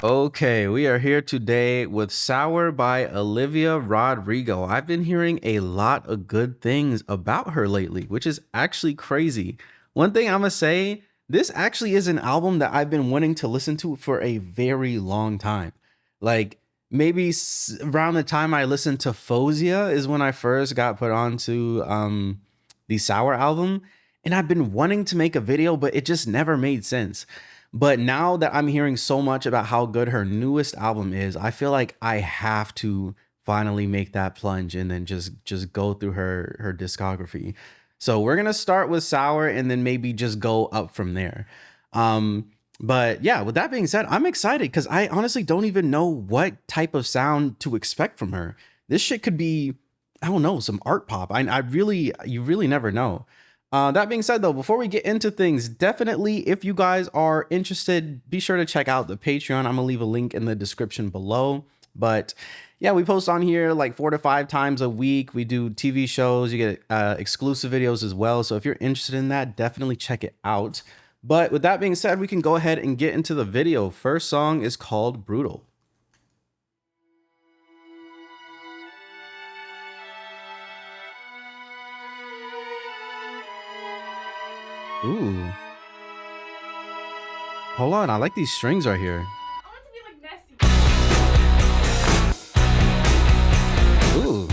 Okay, we are here today with Sour by Olivia Rodrigo. I've been hearing a lot of good things about her lately, which is actually crazy. One thing I'm gonna say, this actually is an album that I've been wanting to listen to for a very long time. Like maybe around the time I listened to Fosia is when I first got put onto the Sour album, and I've been wanting to make a video, but it just never made sense. But now that I'm hearing so much about how good her newest album is, I feel like I have to finally make that plunge and then just go through her discography. So we're gonna start with Sour and then maybe just go up from there. But yeah, with that being said, I'm excited because I honestly don't even know what type of sound to expect from her. This shit could be, I don't know, some art pop. You really never know. That being said, though, before we get into things, definitely, if you guys are interested, be sure to check out the Patreon. I'm gonna leave a link in the description below. But yeah, we post on here like 4 to 5 times a week. We do TV shows. You get exclusive videos as well. So if you're interested in that, definitely check it out. But with that being said, we can go ahead and get into the video. First song is called Brutal. Ooh. Hold on, I like these strings right here. I want it to be like messy. Ooh.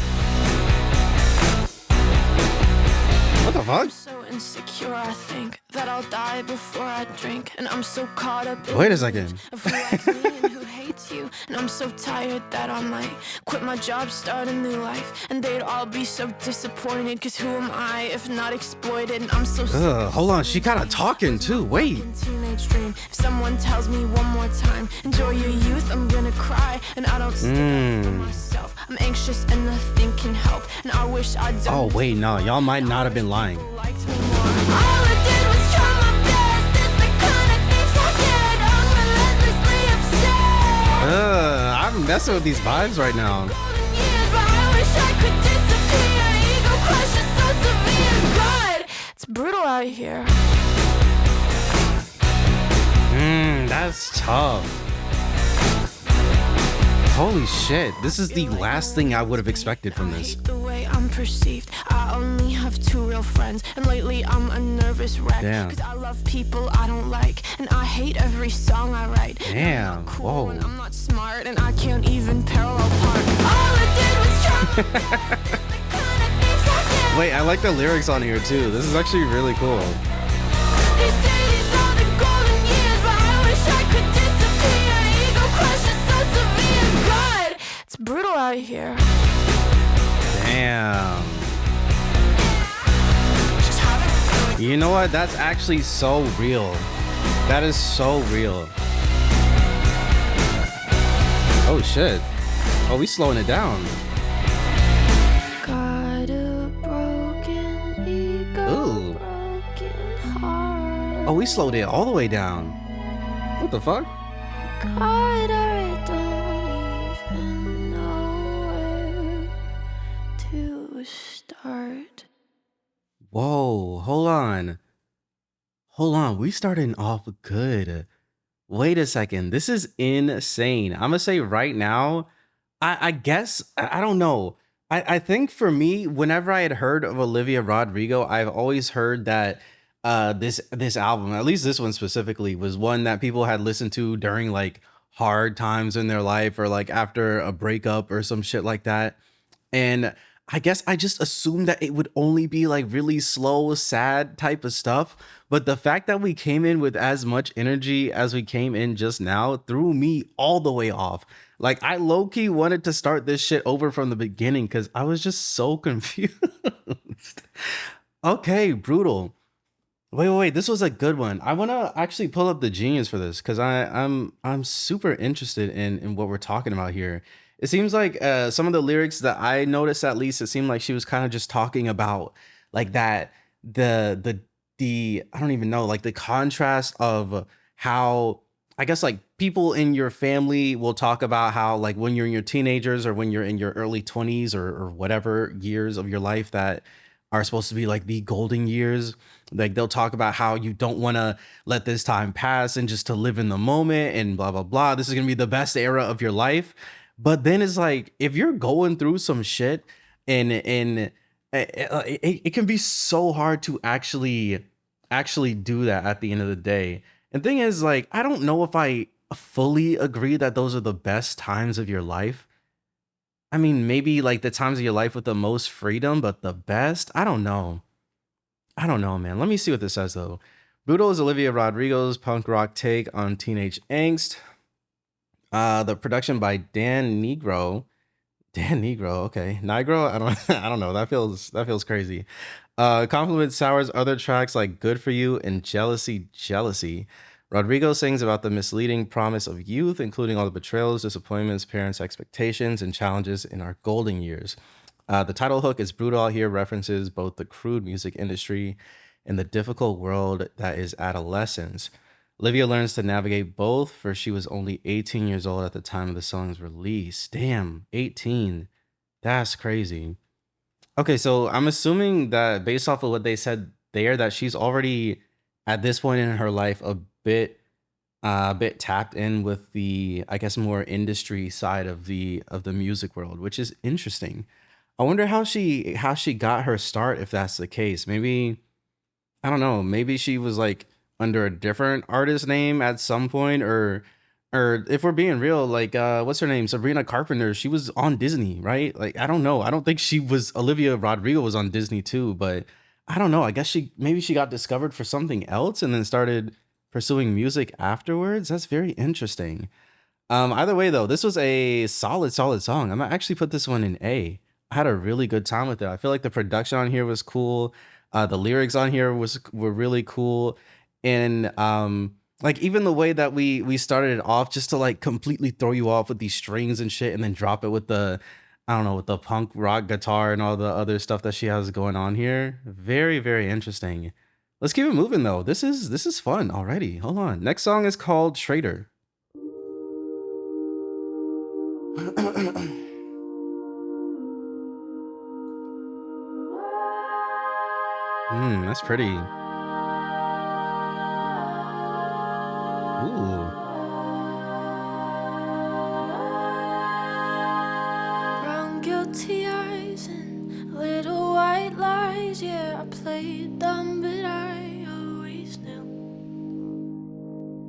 What the fuck? I'm so insecure, I think that I'll die before I drink. And I'm so caught up in Wait a second. of who likes me and who hates you. And I'm so tired that I might quit my job, start a new life. And they'd all be so disappointed, cause who am I if not exploited? And I'm so Hold on, she kinda talking too. Wait. Teenage dream. If someone tells me one more time, enjoy your youth, I'm gonna cry. And I don't stick up for myself. I'm anxious and nothing can help. And I wish I'd done Oh wait, no, y'all might not have been lying. liked me more. All I did was try my best. It's the kind of things I get. I'm relentlessly obsessed. I'm messing with these vibes right now. Golden years, but I wish I could disappear. Ego crush is so severe. God, it's brutal out here. That's tough. Holy shit, this is the last thing I would have expected from I this. hate the way I'm perceived. I only have 2 real friends, and lately I'm a nervous wreck. Damn. Cause I love people I don't like, and I hate every song I write. And Damn, I'm not cool, whoa. and I'm not smart, and I can't even parallel park. All I did was try my best. It's the kind of things I get. Wait, I like the lyrics on here too. This is actually really cool. They say these are the golden years, but I wish I could disappear. Ego crush is so severe. God, it's brutal out here. Damn. You know what? That's actually so real. That is so real. Oh shit. Oh, we slowing it down. Got a broken ego, Ooh. broken heart. Oh, we slowed it all the way down. What the fuck? God, I don't even know where to start. Whoa, hold on. Hold on. We starting off good. Wait a second. This is insane. I'm gonna say right now, I guess I don't know. I think for me, whenever I had heard of Olivia Rodrigo, I've always heard that this album, at least this one specifically, was one that people had listened to during like hard times in their life or like after a breakup or some shit like that. And I guess I just assumed that it would only be like really slow, sad type of stuff. But the fact that we came in with as much energy as we came in just now threw me all the way off. Like I low key wanted to start this shit over from the beginning because I was just so confused. Okay, brutal. Wait. This was a good one. I want to actually pull up the genius for this because I'm super interested in what we're talking about here. It seems like some of the lyrics that I noticed, at least, it seemed like she was kind of just talking about like that the I don't even know, like the contrast of how I guess like people in your family will talk about how like when you're in your teenagers or when you're in your early 20s or whatever years of your life that are supposed to be like the golden years. Like they'll talk about how you don't want to let this time pass and just to live in the moment and blah blah blah. This is gonna be the best era of your life. But then it's like if you're going through some shit and it can be so hard to actually do that at the end of the day. And thing is, like, I don't know if I fully agree that those are the best times of your life. I mean, maybe like the times of your life with the most freedom, but the best? I don't know. I don't know, man. Let me see what this says though. Brutal is Olivia Rodrigo's punk rock take on teenage angst. The production by Dan Negro. Dan Negro, okay. Nigro? I don't I don't know. That feels crazy. Compliments Sour's other tracks like Good For You and Jealousy, Jealousy. Rodrigo sings about the misleading promise of youth, including all the betrayals, disappointments, parents' expectations, and challenges in our golden years. The title hook is brutal here, references both the crude music industry and the difficult world that is adolescence. Olivia learns to navigate both, for she was only 18 years old at the time of the song's release. Damn, 18. That's crazy. Okay, so I'm assuming that based off of what they said there, that she's already at this point in her life a bit tapped in with the, I guess, more industry side of the music world, which is interesting. I wonder how she got her start if that's the case. Maybe I don't know. Maybe she was like under a different artist name at some point, or if we're being real, like what's her name? Sabrina Carpenter. She was on Disney, right? Like I don't know. I don't think she was Olivia Rodrigo was on Disney too, but I don't know. I guess she got discovered for something else and then started pursuing music afterwards. That's very interesting. Either way though, this was a solid song. I'm gonna actually put this one in A. I had a really good time with it. I feel like the production on here was cool. The lyrics on here were really cool. And like even the way that we started it off just to like completely throw you off with these strings and shit and then drop it with the I don't know with the punk rock guitar and all the other stuff that she has going on here. Very, very interesting. Let's keep it moving though. This is fun already. Hold on. Next song is called Traitor. That's pretty. Ooh. Brown guilty eyes and little white lies. Yeah, I played dumb, but I always knew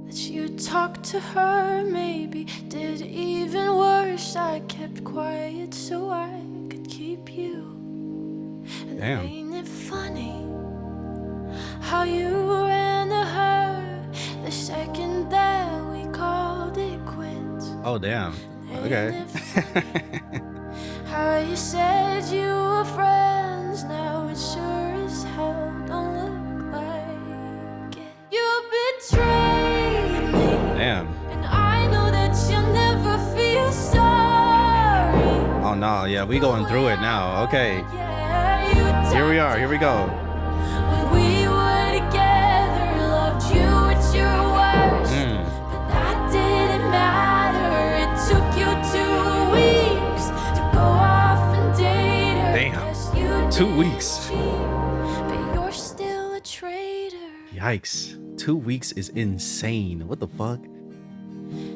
that you talked to her. Maybe did even worse. I kept quiet so I could keep you. And Damn. ain't it funny how you ran to her the second that we called it quits? Oh damn. Okay. How you said you were friends, now it sure as hell don't look like it. You betrayed me, Damn. and I know that you'll never feel sorry. Oh no, yeah, we going through it now. Okay. Yeah, you Here we are. Here we go. when we were together, loved you at your worst. But that didn't matter. It took you 2 weeks to go off and date her. Damn. Yes, you 2 did weeks. cheat, but you're still a traitor. Yikes. 2 weeks is insane. What the fuck?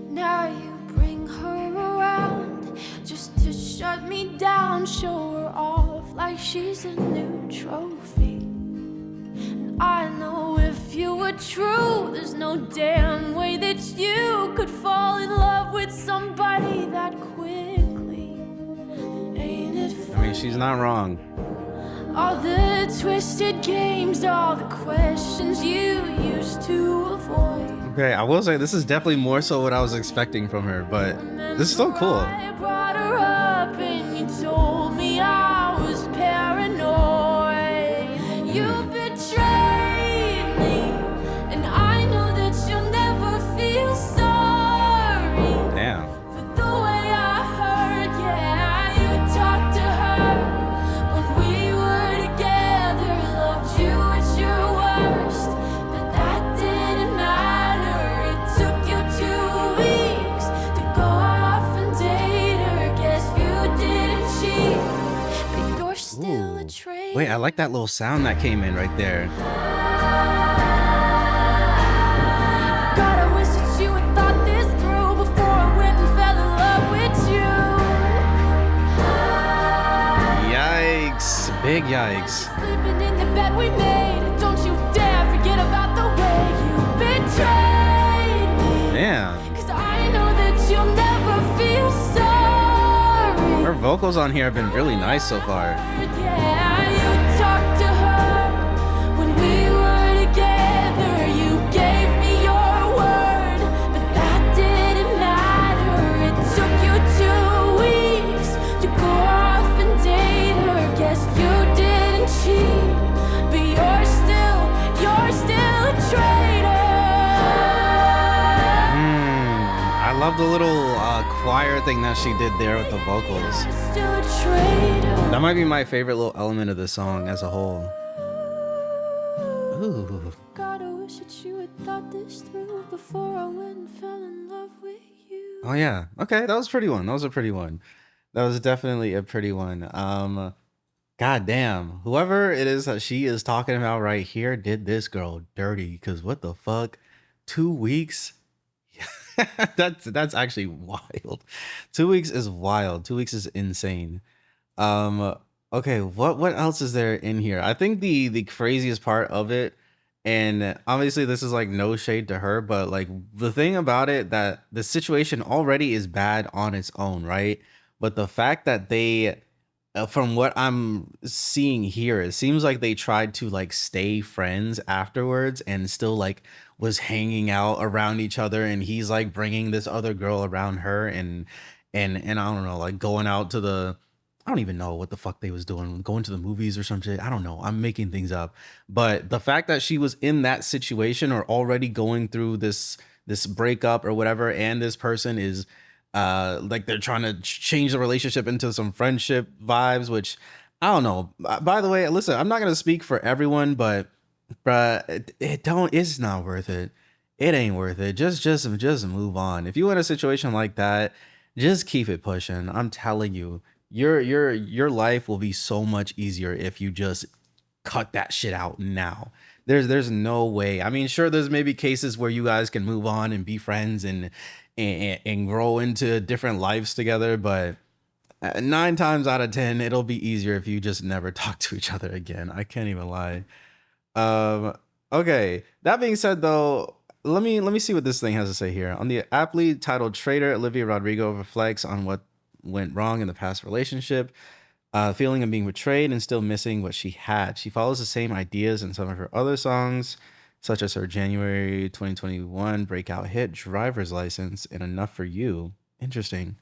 Now you bring her around just to shut me down, show her off like she's a new trophy. And I know if you were true, there's no damn way that you could fall in love with somebody that quickly. Ain't it I funny? mean, she's not wrong. All the twisted games, all the questions you used to avoid. Okay, I will say this is definitely more so what I was expecting from her, but this is so cool. I brought her up and you told me I was paranoid. You betrayed me, and I know that you'll never feel sorry Damn. for the way I heard. Yeah, you talked to her when we were together, loved you at your worst, but that didn't matter. It took you 2 weeks to go off and date her. Wait, I like that little sound that came in right there. God, I wish that you had thought this through before I went and fell in love with you. Yikes. Big yikes. Sleeping in the bed we made. Don't you dare forget about the way you betrayed me. Damn. 'Cause I know that you'll never feel sorry. Her vocals on here have been really nice so far. Yeah, you talked to her when we were together. You gave me your word, but that didn't matter. It took you 2 weeks to go off and date her. Guess you didn't cheat, but you're still a traitor. I love the little choir thing that she did there with the vocals. You're still a traitor. That might be my favorite little element of the song as a whole. Ooh. God, I wish that you had thought this through before I went and fell in love with you. Oh yeah. Okay, that was a pretty one. That was a pretty one. That was definitely a pretty one. God damn. Whoever it is that she is talking about right here did this girl dirty. Cause what the fuck? 2 weeks? That's actually wild. 2 weeks is wild. 2 weeks is insane. Okay, what else is there in here? I think the craziest part of it, and obviously this is like no shade to her, but like the thing about it that the situation already is bad on its own, right? But the fact that they from what I'm seeing here, it seems like they tried to like stay friends afterwards and still like was hanging out around each other, and he's like bringing this other girl around her, and I don't know, like going out to the, I don't even know what the fuck they was doing, going to the movies or some shit. I don't know. I'm making things up. But the fact that she was in that situation or already going through this breakup or whatever, and this person is like they're trying to change the relationship into some friendship vibes, which I don't know. By the way, listen, I'm not gonna speak for everyone, but it's not worth it. It ain't worth it. Just move on. If you in a situation like that, just keep it pushing. I'm telling you, your life will be so much easier if you just cut that shit out now. There's no way. I mean, sure, there's maybe cases where you guys can move on and be friends and grow into different lives together, but 9 times out of 10, it'll be easier if you just never talk to each other again. I can't even lie. Okay. That being said, though, let me see what this thing has to say here. On the aptly titled Traitor, Olivia Rodrigo reflects on what went wrong in the past relationship, feeling of being betrayed and still missing what she had. She follows the same ideas in some of her other songs, such as her January 2021 breakout hit Driver's License and Enough for You. Interesting.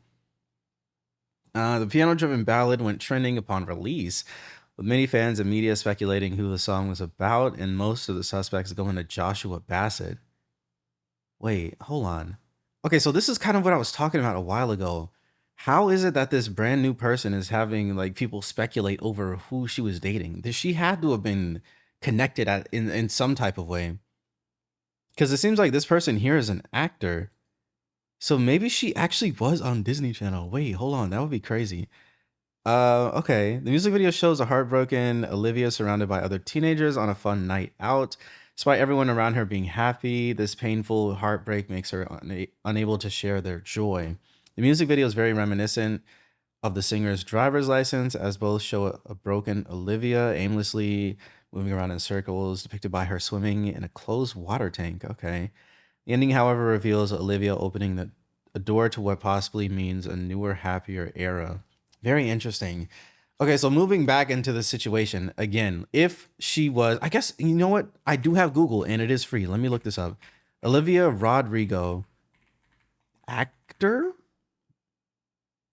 The piano-driven ballad went trending upon release, with many fans and media speculating who the song was about, and most of the suspects going to Joshua Bassett. Wait, hold on. Okay, so this is kind of what I was talking about a while ago. How is it that this brand new person is having like people speculate over who she was dating? She had to have been connected in some type of way. Because it seems like this person here is an actor. So maybe she actually was on Disney Channel. Wait, hold on. That would be crazy. Okay. The music video shows a heartbroken Olivia surrounded by other teenagers on a fun night out. Despite everyone around her being happy, this painful heartbreak makes her unable to share their joy. The music video is very reminiscent of the singer's Driver's License, as both show a broken Olivia aimlessly moving around in circles, depicted by her swimming in a closed water tank. Okay. The ending, however, reveals Olivia opening a door to what possibly means a newer, happier era. Very interesting. Okay, so moving back into the situation again, if she was, I guess, you know what? I do have Google and it is free. Let me look this up. Olivia Rodrigo, actor,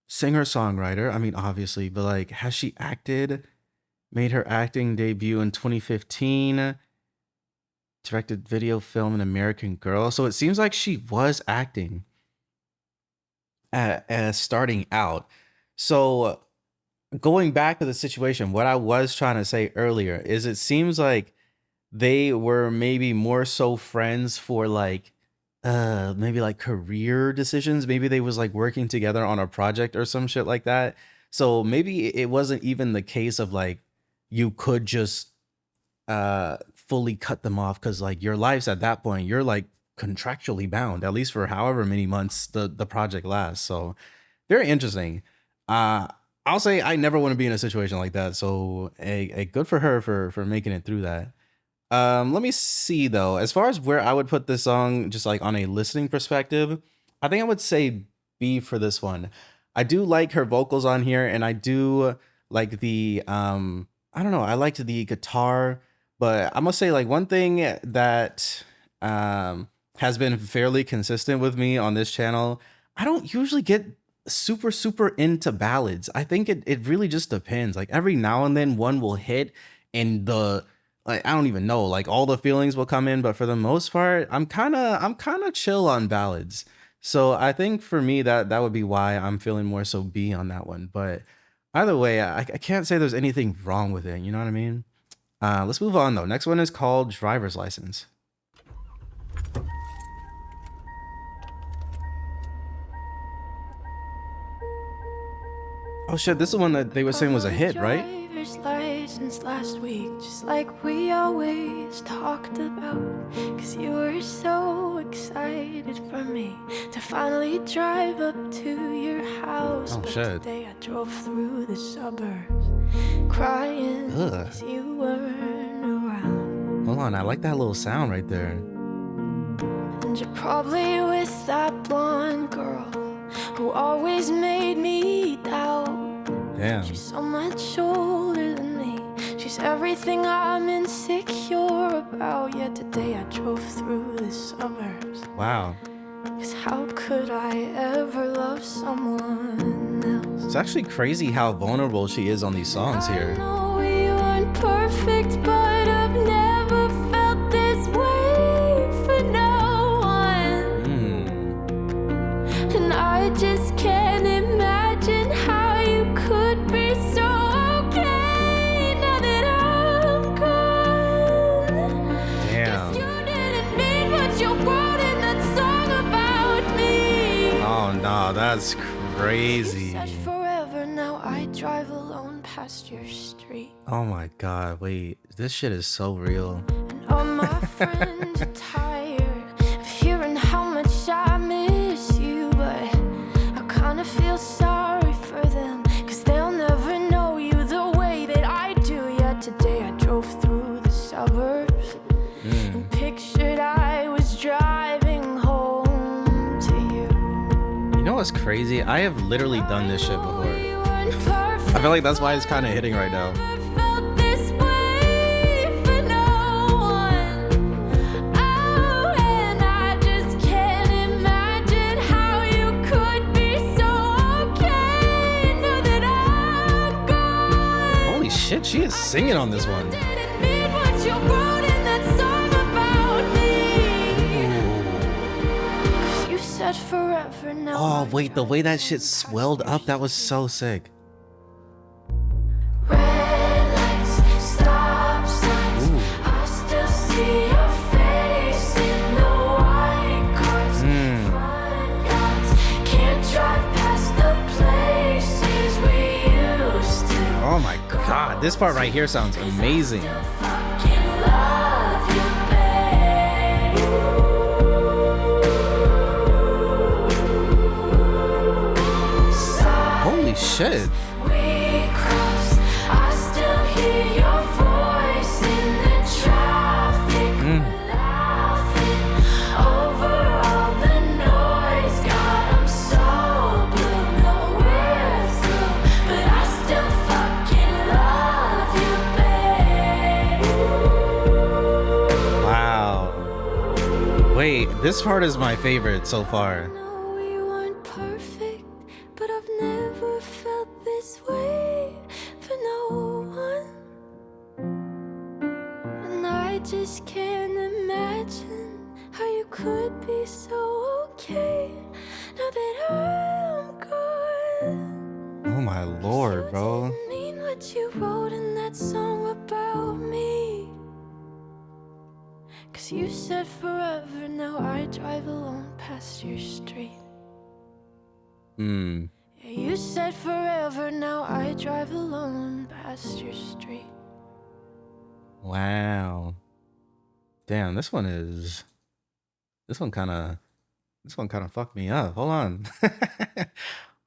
singer, songwriter. I mean, obviously, but like, has she acted? Made her acting debut in 2015. Directed video film An American Girl. So it seems like she was acting starting out. So going back to the situation, what I was trying to say earlier is it seems like they were maybe more so friends for like maybe like career decisions. Maybe they was like working together on a project or some shit like that. So maybe it wasn't even the case of like you could just fully cut them off, because like your lives at that point, you're like contractually bound, at least for however many months the project lasts. So very interesting. uh I'll say I never want to be in a situation like that, so a good for her for making it through that. Let me see though. As far as where I would put this song, just like on a listening perspective, I think I would say B for this one. I do like her vocals on here, and I do like the I don't know, I liked the guitar, but I must say like one thing that has been fairly consistent with me on this channel, I don't usually get super into ballads. I think it really just depends. Like every now and then one will hit, and the like I don't even know, like all the feelings will come in, but for the most part, I'm kind of chill on ballads. So I think for me that would be why I'm feeling more so B on that one. But either way, I can't say there's anything wrong with it. You know what I mean? Let's move on though. Next one is called Driver's License. Oh shit, this is the one that they were saying was a hit, right? Driver's license last week, just like we always talked about. Cause you were so excited for me to finally drive up to your house. Oh but shit. today I drove through the suburbs crying Ugh. cause you weren't around. Hold on, I like that little sound right there. And you're probably with that blonde girl who always made me doubt. Damn. She's so much older than me. She's everything I'm insecure about. Yet today I drove through the suburbs. Wow. Cause how could I ever love someone else? It's actually crazy how vulnerable she is on these songs I here. know we weren't perfect, but I've never felt this way for no one. And I just can't imagine how you could be so okay now that I'm gone. Damn. 'Cause you didn't mean what you wrote in that song about me. Oh no, that's You crazy. said forever, now I drive alone past your street. Oh my god, wait. This shit is so real. And all my friends are tired of hearing how much I miss you, but I kinda feel sorry for them, cause they'll never know you the way that I do. Yet today I drove through the suburbs and pictured I was driving home to you. You know what's crazy? I have literally done this shit before. We weren't perfect, I feel like that's why it's kind of hitting right now. never felt this way for no one. Oh, and I just can't imagine how you could be so okay now that I'm gone. Holy shit, she is singing on this one. Didn't mean what you wrote in that song about me. 'Cause you said forever, now Oh I wait, the drive way that shit alone past swelled your up, that was so sick. red lights, stop signs. Ooh. I still see your face in the white cars, front yards. Can't drive past the places we used to. Oh my god, this part right here sounds amazing. Fucking love you, babe. Holy shit. We crossed. I still hear your voice in the traffic. We're laughing over all the noise. God, I'm so blue, no we're through, but I still fucking love you, babe. Wow. Wait, this part is my favorite so far. No, we weren't perfect, but I've never felt this way for no one. And I just can't imagine how you could be so okay now that I'm gone. Oh my lord, bro. Didn't mean what you wrote in that song about me. Cause you said forever, now I drive alone past your street. Hmm. Yeah, you said forever, now I drive alone past your street. Wow. Damn, this one kind of this one kind of fucked me up. Hold on.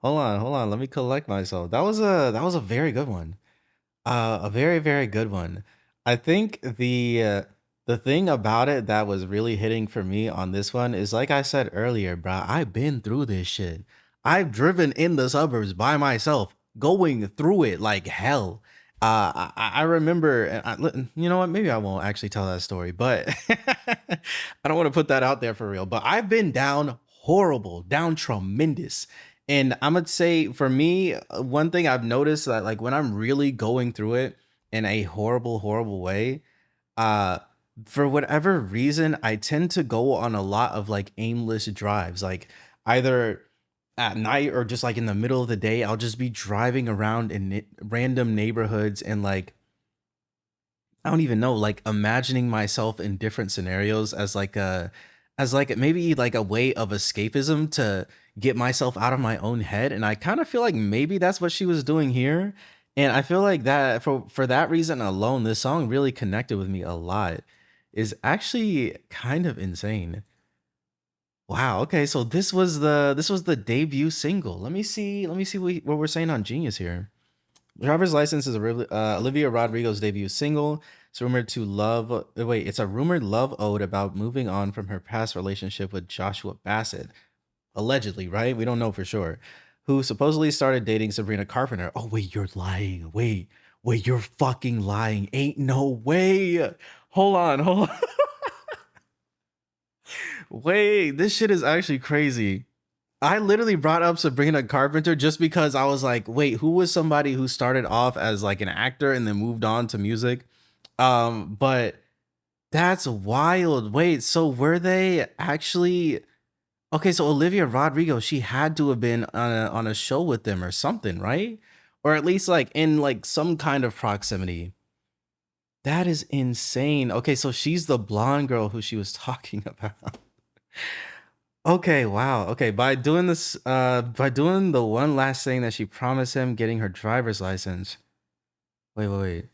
Hold on. Let me collect myself. That was a very good one. A very, very good one. I think the thing about it that was really hitting for me on this one is like I said earlier, bro. I've been through this shit. I've driven in the suburbs by myself, going through it like hell. I remember, and you know what? Maybe I won't actually tell that story, but I don't want to put that out there for real. But I've been down horrible, down tremendous. And I'm gonna say for me, one thing I've noticed that like when I'm really going through it in a horrible, horrible way, uh, for whatever reason, I tend to go on a lot of like aimless drives, like either at night or just like in the middle of the day. I'll just be driving around in random neighborhoods and like I don't even know, like imagining myself in different scenarios as like maybe like a way of escapism to get myself out of my own head. And I kind of feel like maybe that's what she was doing here. And I feel like that for that reason alone, this song really connected with me a lot. Is actually kind of insane. Wow. Okay, so this was the debut single. Let me see what we're saying on Genius here. Driver's License is Olivia Rodrigo's debut single. It's rumored to love. Wait, it's a rumored love ode about moving on from her past relationship with Joshua Bassett, allegedly, right? We don't know for sure. Who supposedly started dating Sabrina Carpenter. Oh wait, you're lying. Wait, you're fucking lying. Ain't no way. Hold on. Wait, this shit is actually crazy. I literally brought up Sabrina Carpenter just because I was like, wait, who was somebody who started off as like an actor and then moved on to music? But that's wild. Wait, so were they actually okay? So Olivia Rodrigo, she had to have been on a show with them or something, right? Or at least like in like some kind of proximity. That is insane. Okay, so she's the blonde girl who she was talking about. Okay, wow. Okay, by doing the one last thing that she promised him, getting her driver's license. Wait.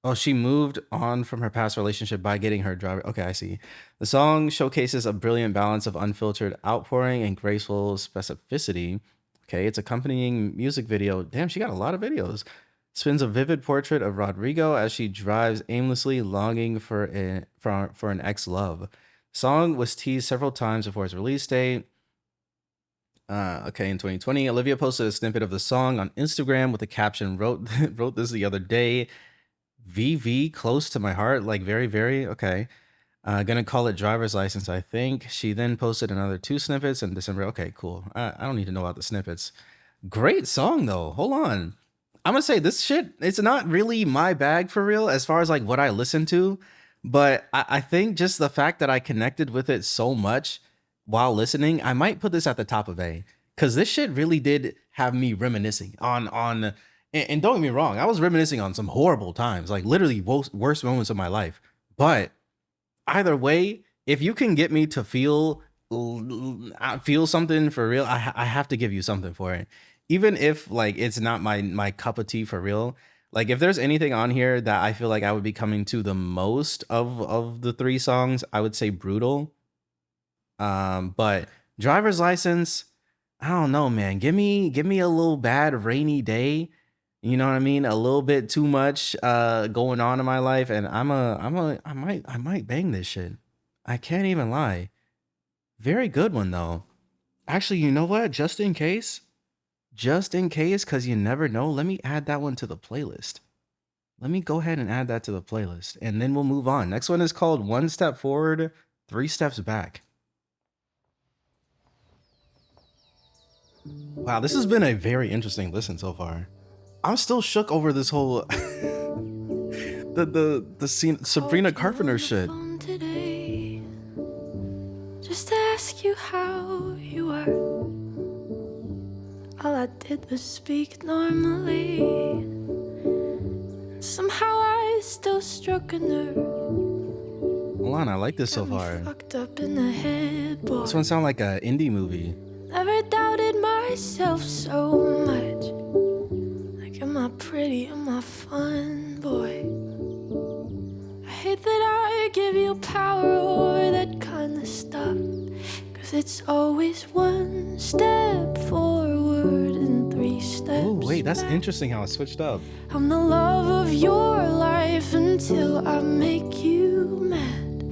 Oh, she moved on from her past relationship by getting her driver. Okay, I see. The song showcases a brilliant balance of unfiltered outpouring and graceful specificity. Okay, its accompanying music video. Damn, she got a lot of videos. Spins a vivid portrait of Rodrigo as she drives aimlessly, longing for an ex-love. Song was teased several times before its release date. Okay, in 2020, Olivia posted a snippet of the song on Instagram with a caption. Wrote this the other day. VV close to my heart, like very, very okay. Gonna call it driver's license, I think. She then posted another two snippets in December. Okay, cool. I don't need to know about the snippets. Great song though. Hold on. I'm gonna say this shit, it's not really my bag for real as far as like what I listen to, but I think just the fact that I connected with it so much while listening, I might put this at the top of A. Cause this shit really did have me reminiscing on and don't get me wrong, I was reminiscing on some horrible times, like literally worst moments of my life. But either way, if you can get me to feel something for real, I have to give you something for it. Even if like it's not my cup of tea for real. Like if there's anything on here that I feel like I would be coming to the most of the three songs, I would say Brutal. But Driver's License, I don't know, man. Give me a little bad rainy day. You know what I mean? A little bit too much going on in my life, and I might bang this shit. I can't even lie. Very good one though. Actually, you know what? Just in case, because you never know, let me add that one to the playlist. Let me go ahead and add that to the playlist, and then we'll move on. Next one is called One Step Forward, Three Steps Back. Wow, this has been a very interesting listen so far. I'm still shook over this whole the scene, Sabrina Carpenter shit. Today, just to ask you how you were. All I did was speak normally. Somehow I still struck a nerve. Hold on, I like this so far. Fucked up in the head, boy. This one sounds like an indie movie. Never doubted myself so much. Like, am I pretty? Am I fun, boy? that I give you power or that kind of stuff. Cause it's always one step forward and three steps. Oh, wait, that's back. interesting how it switched up. I'm the love of your life until I make you mad.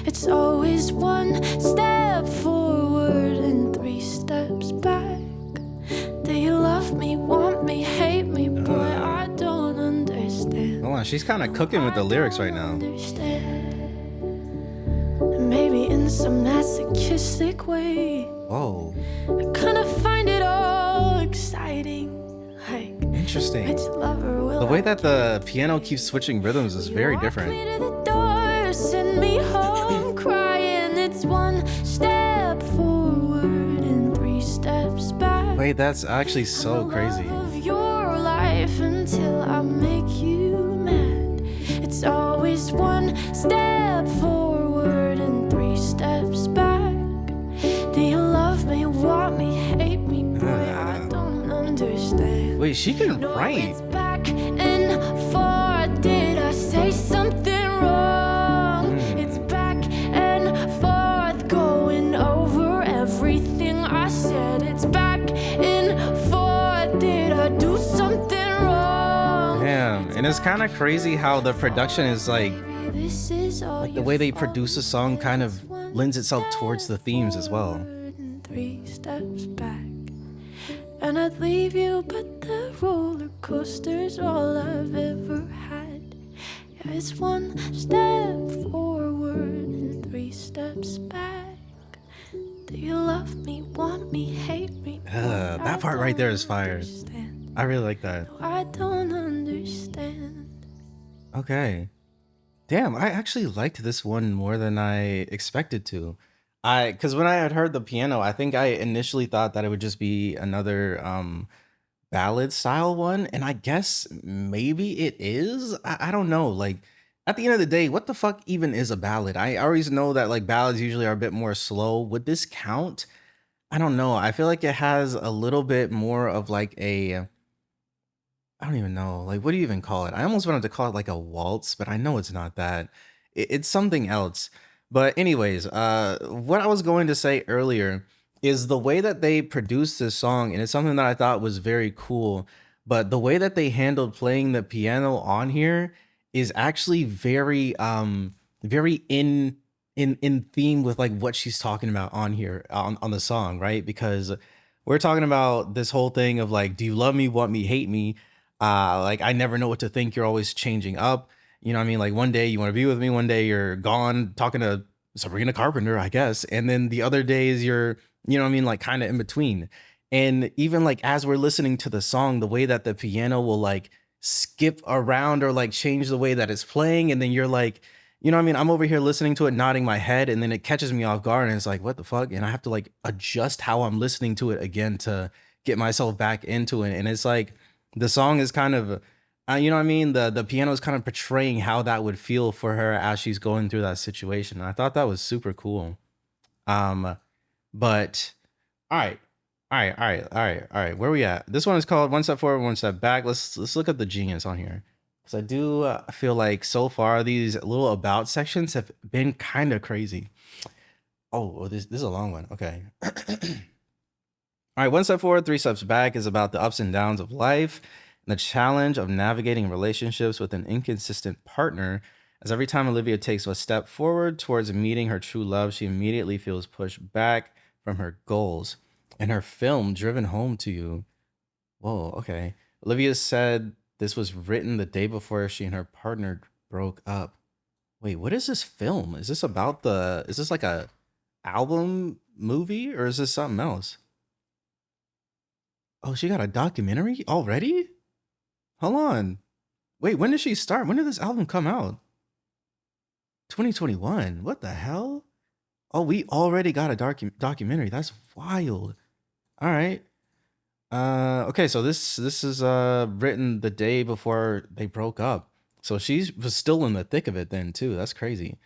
It's always one step forward and three steps back. Do you love me, want me, hate me? Boy, I don't understand. Hold on, she's kind of cooking with the lyrics right now. Understand. Maybe in some masochistic way, Whoa, I kind of find it all exciting. Like, interesting. which lover will The way I that the piano keeps switching rhythms is very Walk different. me to the door, send me home crying. It's one step forward and three steps back. Wait, that's actually so crazy. The love of your life until I make you mad. It's always one step forward and three steps back. Do you love me, want me, hate me? Boy, I don't understand. Wait, she can No, write. it's back and forth. Did I say something wrong? It's back and forth, going over everything I said. It's back and forth. Did I do something wrong? Damn, and it's kind of crazy how the production is like This is all the way they produce a song kind of lends itself towards the themes as well. and three steps back. And I'd leave you, but the roller coaster's all I've ever had. Yeah, it's one step forward and three steps back. Do you love me, want me, hate me? That part right there is fire. Understand. I really like that. No, I don't understand. Okay. Damn, I actually liked this one more than I expected to. Because when I had heard the piano, I think I initially thought that it would just be another ballad style one, and I guess maybe it is. I don't know. Like at the end of the day, what the fuck even is a ballad? I always know that like ballads usually are a bit more slow. Would this count? I don't know. I feel like it has a little bit more of like a I don't even know. Like, what do you even call it? I almost wanted to call it like a waltz, but I know it's not that. It's something else. But anyways, what I was going to say earlier is the way that they produced this song, and it's something that I thought was very cool. But the way that they handled playing the piano on here is actually very, very in theme with like what she's talking about on here on the song, right? Because we're talking about this whole thing of like, do you love me, want me, hate me? Like I never know what to think. You're always changing up. You know what I mean? Like one day you want to be with me, one day you're gone talking to Sabrina Carpenter, I guess. And then the other days you're, you know what I mean? Like kind of in between. And even like as we're listening to the song, the way that the piano will like skip around or like change the way that it's playing. And then you're like, you know what I mean? I'm over here listening to it, nodding my head, and then it catches me off guard and it's like, what the fuck? And I have to like adjust how I'm listening to it again to get myself back into it. And it's like the song is kind of you know what I mean? The piano is kind of portraying how that would feel for her as she's going through that situation. And I thought that was super cool. But all right. All right. Where we at? This one is called One Step Forward, One Step Back. Let's look at the genius on here. Because I do feel like so far these little about sections have been kind of crazy. Oh, this is a long one. Okay. All right, One Step Forward, Three Steps Back is about the ups and downs of life and the challenge of navigating relationships with an inconsistent partner. As every time Olivia takes a step forward towards meeting her true love, she immediately feels pushed back from her goals. In her film, Driven Home to You. Whoa, okay. Olivia said this was written the day before she and her partner broke up. Wait, what is this film? Is this about is this like a album movie or is this something else? Oh, she got a documentary already? Hold on. Wait, when did she start? When did this album come out? 2021. What the hell? Oh, we already got a documentary. That's wild. All right. Okay, so this is written the day before they broke up. So she was still in the thick of it then too. That's crazy.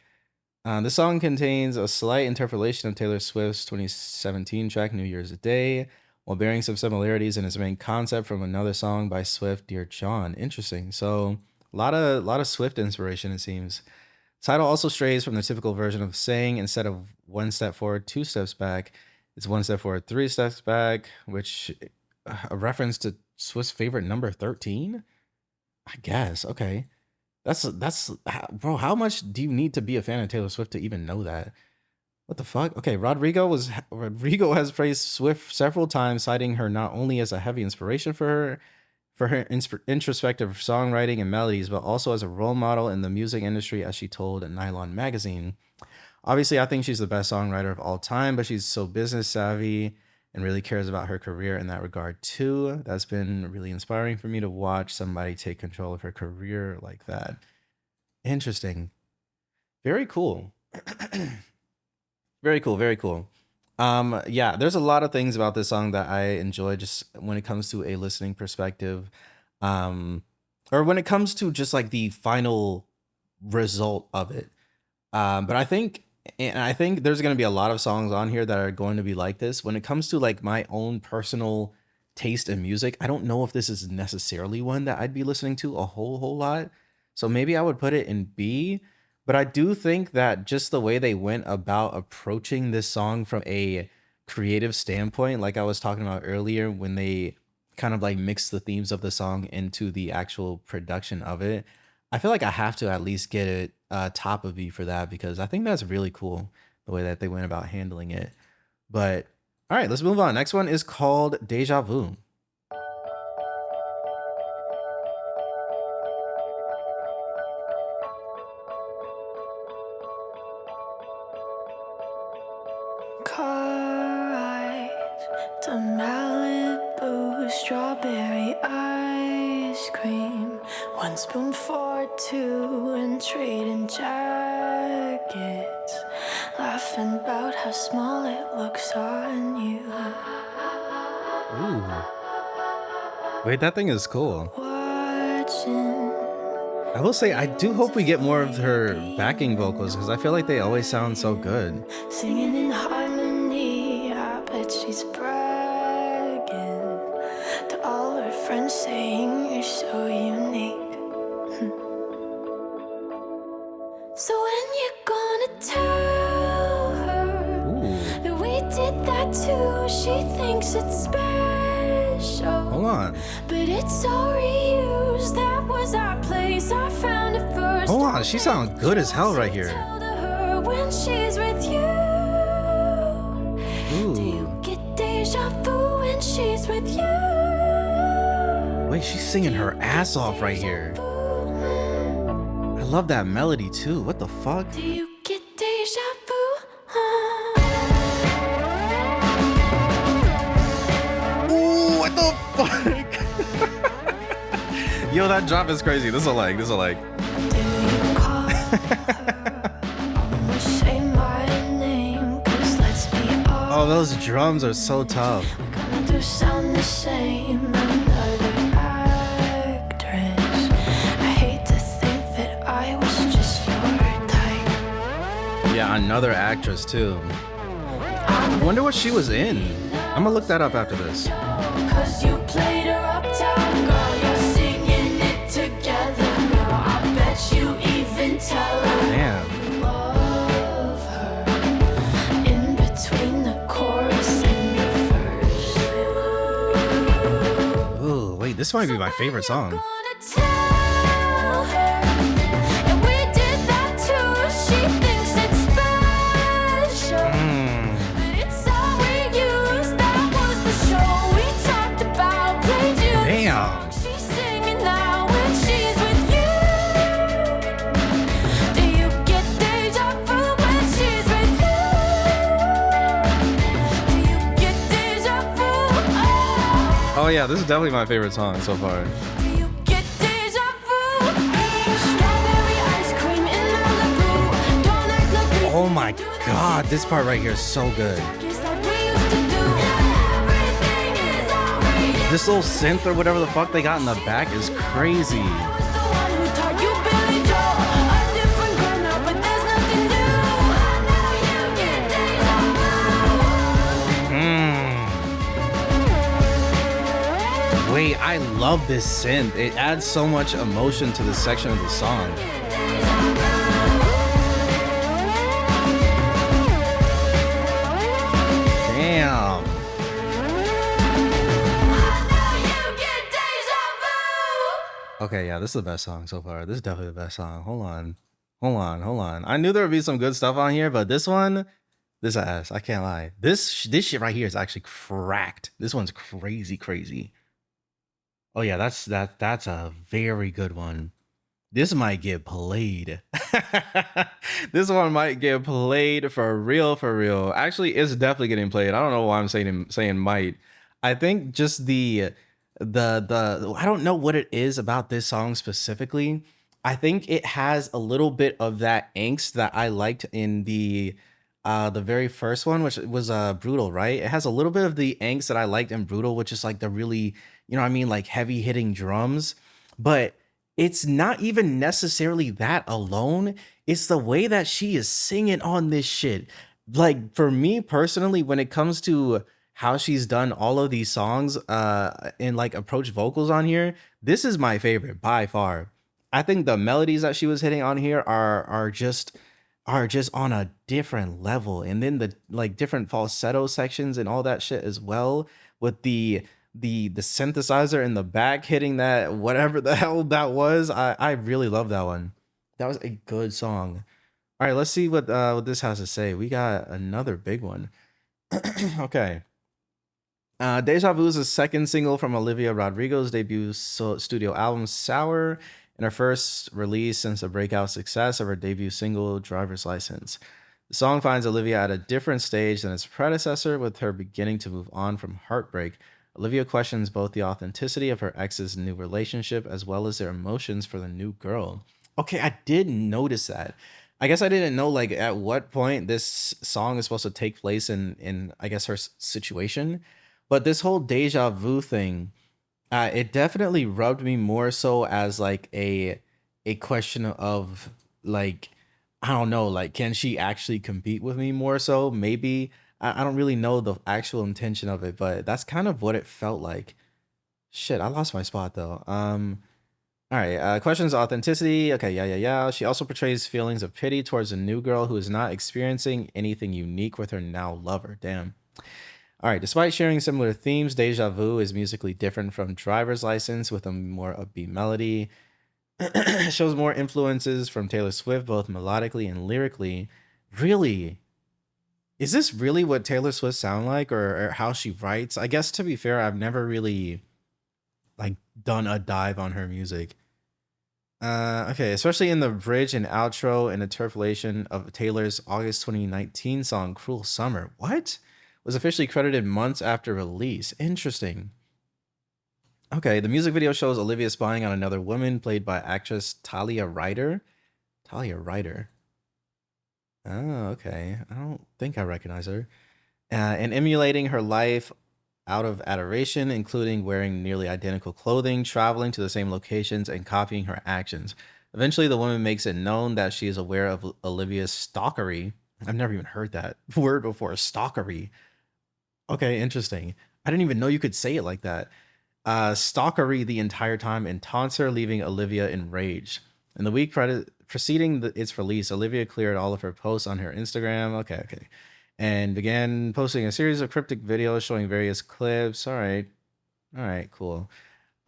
The song contains a slight interpolation of Taylor Swift's 2017 track New Year's Day, while bearing some similarities in its main concept from another song by Swift, Dear John. Interesting. So a lot of Swift inspiration, it seems. Title also strays from the typical version of saying instead of one step forward, two steps back, it's one step forward, three steps back, which a reference to Swift's favorite number 13? I guess. Okay. That's bro, how much do you need to be a fan of Taylor Swift to even know that? What the fuck? Okay, Rodrigo has praised Swift several times, citing her not only as a heavy inspiration for her introspective songwriting and melodies, but also as a role model in the music industry, as she told Nylon magazine. Obviously, I think she's the best songwriter of all time, but she's so business savvy and really cares about her career in that regard too. That's been really inspiring for me to watch somebody take control of her career like that. Interesting. Very cool. Very cool, very cool. Yeah, there's a lot of things about this song that I enjoy just when it comes to a listening perspective. Or when it comes to just like the final result of it. But I think there's gonna be a lot of songs on here that are going to be like this. When it comes to like my own personal taste in music, I don't know if this is necessarily one that I'd be listening to a whole lot. So maybe I would put it in B. But I do think that just the way they went about approaching this song from a creative standpoint, like I was talking about earlier, when they kind of like mixed the themes of the song into the actual production of it, I feel like I have to at least get it top of B for that, because I think that's really cool the way that they went about handling it. But all right, let's move on. Next one is called Deja Vu. Car ride to Malibu, strawberry ice cream, one spoon for two, and trading jackets, laughing about how small it looks on you. Ooh. Wait, that thing is cool. Watching. I will say, I do hope we get more of her backing vocals, because I feel like they always sound so good. Singing in harmony, I bet she's bragging to all her friends, saying you're so unique. So when you gonna tell her that we did that too? She thinks it's special. Hold on. But it's all reused. That was our place. I found it first. Hold on, she sounds good as hell right here. Tell to her when she's with you. Ooh. Do you get deja vu when she's with you? Wait, she's singing her ass off right here. I love that melody too. What the fuck? Do you get deja vu? Ooh, what the fuck? Yo, that drop is crazy. This is like. Do you call her? Almost say my name, 'cause let's be honest. Oh, those drums are so tough. We're gonna do sound the same. Another actress. I hate to think that I was just your type. Yeah, another actress too. I wonder what she was in. I'm gonna look that up after this. 'Cause you played her uptown, girl. You're singing it together now. I bet you even tell her Damn. you love her. In between the chorus and the verse. Ooh, wait, this might be my favorite song. Gonna tell her that we did that too. She thinks it's special. But it's all we use. That was the show we talked about. Played you. Damn. She's singing now when she's with you. Do you get deja vu when she's with you? Do you get deja vu? Oh yeah, this is definitely my favorite song so far. Do you get deja vu? Strawberry ice cream in Malibu. Don't act like we Oh my god, this part right here is so good. It's like we used to do. Everything is alright. This little synth or whatever the fuck they got in the back is crazy. I was the one who taught you Billy Joel. A different girl now, but there's nothing new. I know you get deja vu. Wait, I love this synth. It adds so much emotion to this section of the song. Deja vu. Okay, yeah, this is the best song so far. This is definitely the best song. Hold on. Hold on, hold on. I knew there would be some good stuff on here, but this one, this ass, I can't lie. This shit right here is actually cracked. This one's crazy, crazy. Oh yeah, that's a very good one. This might get played. This one might get played for real, for real. Actually, it's definitely getting played. I don't know why I'm saying might. I think just the I don't know what it is about this song specifically. I think it has a little bit of that angst that I liked in the very first one, which was Brutal, right? It has a little bit of the angst that I liked in Brutal, which is like the really, you know what I mean, like heavy hitting drums. But it's not even necessarily that alone. It's the way that she is singing on this shit. Like for me personally, when it comes to how she's done all of these songs and like approach vocals on here, this is my favorite by far. I think the melodies that she was hitting on here are just on a different level. And then the like different falsetto sections and all that shit as well, with the synthesizer in the back hitting that whatever the hell that was. I really love that one. That was a good song. All right, let's see what this has to say. We got another big one. Okay. Deja Vu is the second single from Olivia Rodrigo's debut studio album Sour, and her first release since the breakout success of her debut single Driver's License. The song finds Olivia at a different stage than its predecessor, with her beginning to move on from heartbreak. Olivia questions both the authenticity of her ex's new relationship as well as their emotions for the new girl. Okay, I did notice that. I guess I didn't know like at what point this song is supposed to take place in I guess her situation. But this whole deja vu thing, it definitely rubbed me more so as like a question of like, I don't know, like can she actually compete with me more so? Maybe I don't really know the actual intention of it, but that's kind of what it felt like. Shit, I lost my spot though. All right, questions authenticity. Okay, yeah, yeah, yeah. She also portrays feelings of pity towards a new girl who is not experiencing anything unique with her now lover. Damn. All right, despite sharing similar themes, Deja Vu is musically different from Driver's License with a more upbeat melody. Shows more influences from Taylor Swift, both melodically and lyrically. Really? Is this really what Taylor Swift sound like, or how she writes? I guess to be fair, I've never really like done a dive on her music. Okay, especially in the bridge and outro and interpolation of Taylor's August 2019 song "Cruel Summer." What? Was officially credited months after release. Interesting. Okay, the music video shows Olivia spying on another woman played by actress Talia Ryder. Talia Ryder. Oh, okay. I don't think I recognize her. And emulating her life out of adoration, including wearing nearly identical clothing, traveling to the same locations, and copying her actions. Eventually, the woman makes it known that she is aware of Olivia's stalkery. I've never even heard that word before, stalkery. Okay, interesting. I didn't even know you could say it like that. Stalkery the entire time and taunts her, leaving Olivia enraged. In the week preceding its release, Olivia cleared all of her posts on her Instagram. Okay, okay. And began posting a series of cryptic videos showing various clips. All right. All right, cool.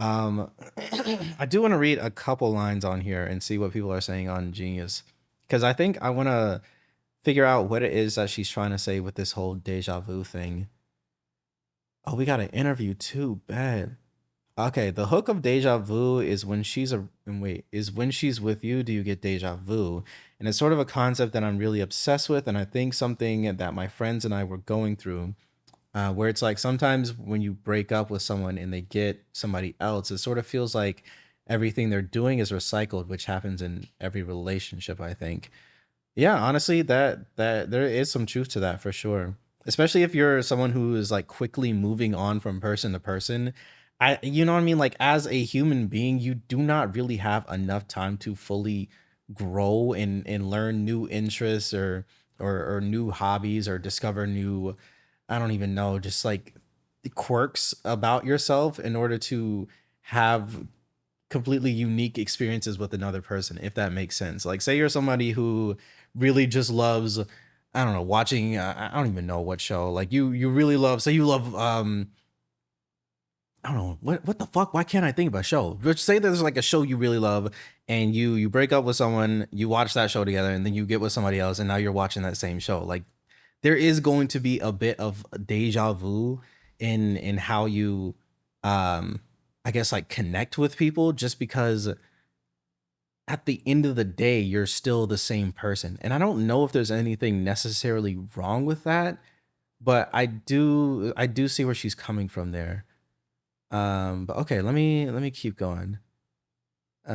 Um, I do want to read a couple lines on here and see what people are saying on Genius. Because I think I want to figure out what it is that she's trying to say with this whole deja vu thing. Oh, we got an interview too. Bad. Okay, the hook of deja vu is when she's a wait, is when she's with you, do you get deja vu? And it's sort of a concept that I'm really obsessed with, and I think something that my friends and I were going through, where it's like sometimes when you break up with someone and they get somebody else, it sort of feels like everything they're doing is recycled, which happens in every relationship, I think. Yeah, honestly, that there is some truth to that for sure. Especially if you're someone who is like quickly moving on from person to person. You know what I mean? Like as a human being, you do not really have enough time to fully grow and learn new interests or new hobbies or discover new, I don't even know, just like quirks about yourself in order to have completely unique experiences with another person, if that makes sense. Like say you're somebody who really just loves, I don't know, watching I don't even know what show. Like you really love, say you love I don't know what the fuck. Why can't I think of a show? Just say there's like a show you really love, and you break up with someone, you watch that show together, and then you get with somebody else, and now you're watching that same show. Like there is going to be a bit of deja vu in how you, I guess like connect with people, just because at the end of the day you're still the same person. And I don't know if there's anything necessarily wrong with that, but I do see where she's coming from there. But okay, let me keep going. All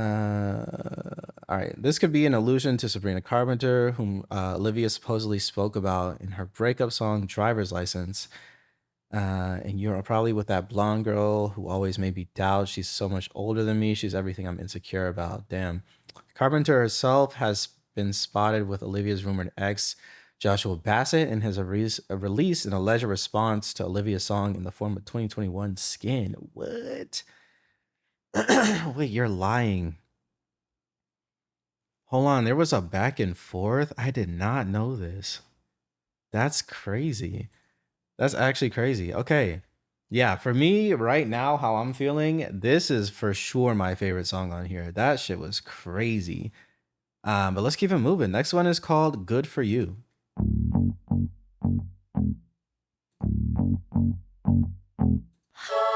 right, this could be an allusion to Sabrina Carpenter, whom Olivia supposedly spoke about in her breakup song "Driver's License." And you're probably with that blonde girl who always made me doubt she's so much older than me. She's everything I'm insecure about. Damn. Carpenter herself has been spotted with Olivia's rumored ex, Joshua Bassett, and has released an alleged response to Olivia's song in the form of 2021 Skin. What? Wait, you're lying. Hold on, there was a back and forth? I did not know this. That's crazy. That's actually crazy. Okay. Yeah, for me right now, how I'm feeling, this is for sure my favorite song on here. That shit was crazy. But let's keep it moving. Next one is called Good For You.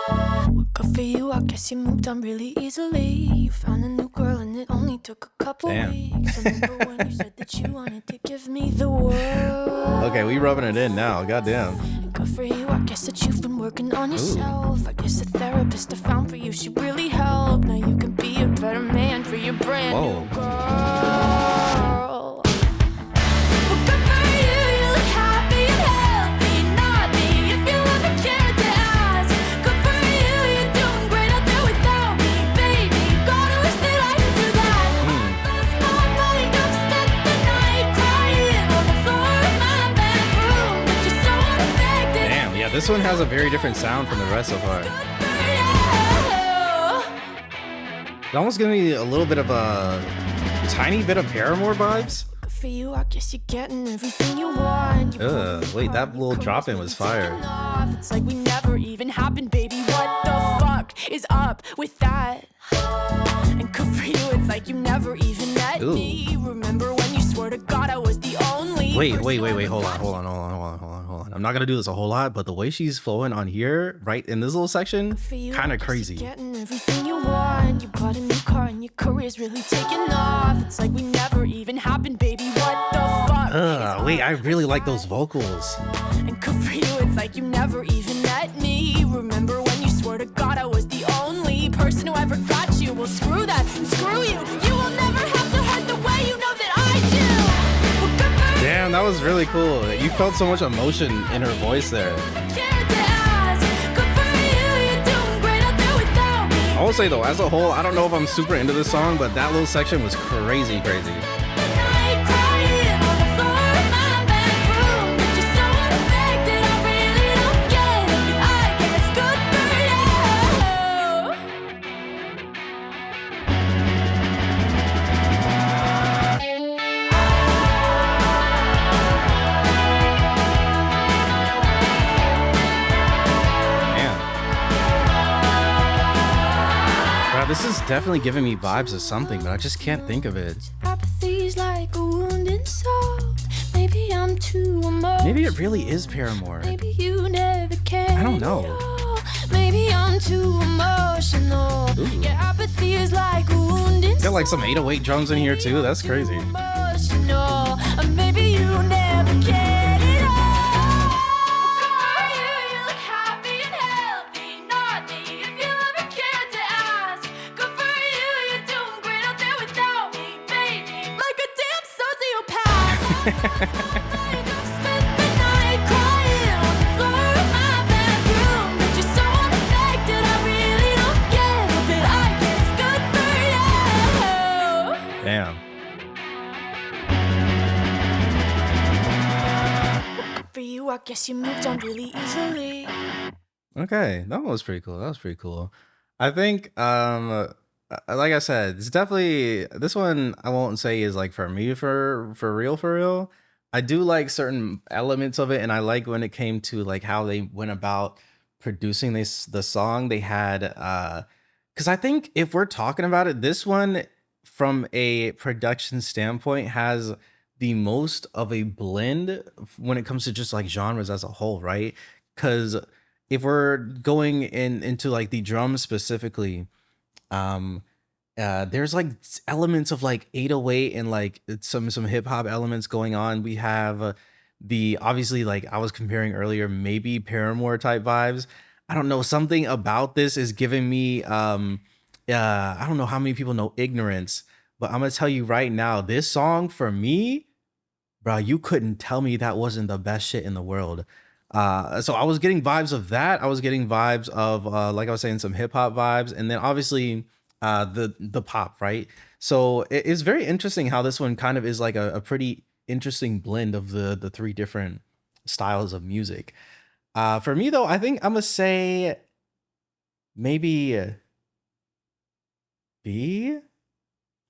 Well, good for you, I guess you moved on really easily. You found a new girl and it only took a couple weeks. Remember when you said that you wanted to give me the world? Okay, we rubbing it in now. Goddamn. And good for you, I guess that you've been working on yourself. I guess the therapist I found for you, she really helped. Now you can be a better man for your brand new girl. Well, good for you, you look happy and healthy. Not me, if you ever cared to ask. Good for you, you're doing great out there without me, baby. God, I wish that I could do that. Lost my mind, I've spent the night crying on the floor of my bedroom, but you're so unaffected. Damn, yeah, this one has a very different sound from the rest so far. It almost gives me a little bit of a tiny bit of Paramore vibes. Good for you, I guess you're getting everything you want. Wait, that little drop in was fire. It's like we never even happened, baby. What the fuck is up with that? And good for you, it's like you never even met me. Remember when you swore to God I was the only Wait, person hold on. I'm not gonna do this a whole lot, but the way she's flowing on here, right in this little section, kind of crazy. Getting everything you want. You bought a new car and your career's really taking off. It's like we never even happened, baby. What the fuck? Wait, I really like those vocals. And good for you, it's like you never even met me. Remember when you swore to God I was the only person who ever got you? Well, screw that and screw you. You will never have to hurt the way you know that I do. Well, good for you. Damn, that was really cool. You felt so much emotion in her voice there. I will say though, as a whole, I don't know if I'm super into this song, but that little section was crazy. This is definitely giving me vibes of something, but I just can't think of it. Apathy's like a wound insult. Maybe I'm too emotional. Maybe it really is Paramore. Maybe you never cared. I don't know. Maybe I'm too emotional. Yeah, apathy is like a wound insult. Got like some 808 drums in here too. That's crazy. Emotional. Maybe you never cared at all. You look happy and healthy. Not me, if you ever cared to ask. Good for you, you're doing great out there without me, baby. Like a damn sociopath. I've spent the night crying on the floor of my bedroom, but you're so unaffected, I really don't get it, but I guess good for you. Damn. For you, I guess you moved on really easily. Okay, that was pretty cool. I think, like I said, it's definitely this one. I won't say is like for me for real. I do like certain elements of it, and I like when it came to like how they went about producing the song, they had because I think if we're talking about it, this one from a production standpoint has the most of a blend when it comes to just like genres as a whole, right? Because if we're going into like the drums specifically, um there's like elements of like 808 and like some hip hop elements going on. We have the obviously like I was comparing earlier, maybe Paramore type vibes. I don't know, something about this is giving me I don't know how many people know Ignorance, but I'm gonna tell you right now, this song for me, bro, you couldn't tell me that wasn't the best shit in the world. So I was getting vibes of that. I was getting vibes of like I was saying, some hip hop vibes, and then obviously the pop, right? So it's very interesting how this one kind of is like a pretty interesting blend of the three different styles of music. For me though, I think I'm gonna say maybe B.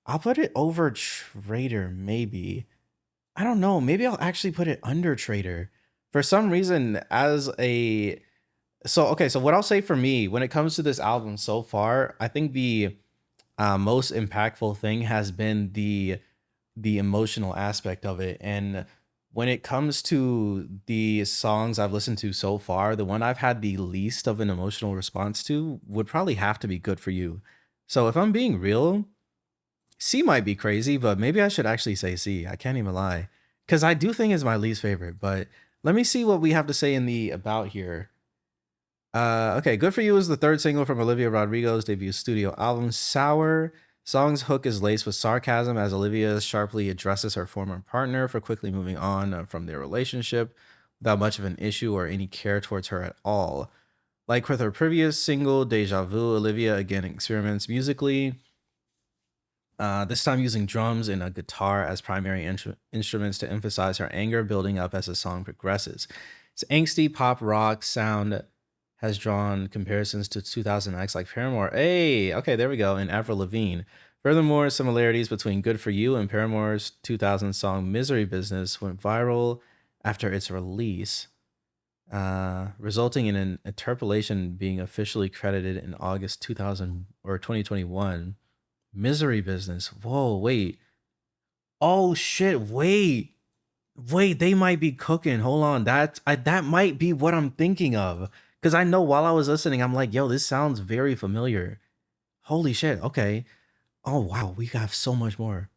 I'll put it over Traitor, maybe. I don't know. Maybe I'll actually put it under Traitor. For some reason, as a okay, so what I'll say for me when it comes to this album so far, I think the most impactful thing has been the emotional aspect of it. And when it comes to the songs I've listened to so far, the one I've had the least of an emotional response to would probably have to be Good For You. So if I'm being real, C might be crazy, but maybe I should actually say C. I can't even lie. Because I do think it's my least favorite, but let me see what we have to say in the about here. Okay, Good For You is the third single from Olivia Rodrigo's debut studio album, Sour. Song's hook is laced with sarcasm as Olivia sharply addresses her former partner for quickly moving on from their relationship without much of an issue or any care towards her at all. Like with her previous single, Deja Vu, Olivia again experiments musically, this time using drums and a guitar as primary instruments to emphasize her anger building up as the song progresses. Its angsty pop rock sound has drawn comparisons to 2000X like Paramore. Hey, okay, there we go, and Avril Lavigne. Furthermore, similarities between Good For You and Paramore's 2000 song Misery Business went viral after its release, resulting in an interpolation being officially credited in August 2000 or 2021. Misery Business. Whoa, wait. Oh shit, wait. Wait, they might be cooking. Hold on. That might be what I'm thinking of. Cause I know while I was listening, I'm like, yo, this sounds very familiar. Holy shit. Okay. Oh wow, we got so much more.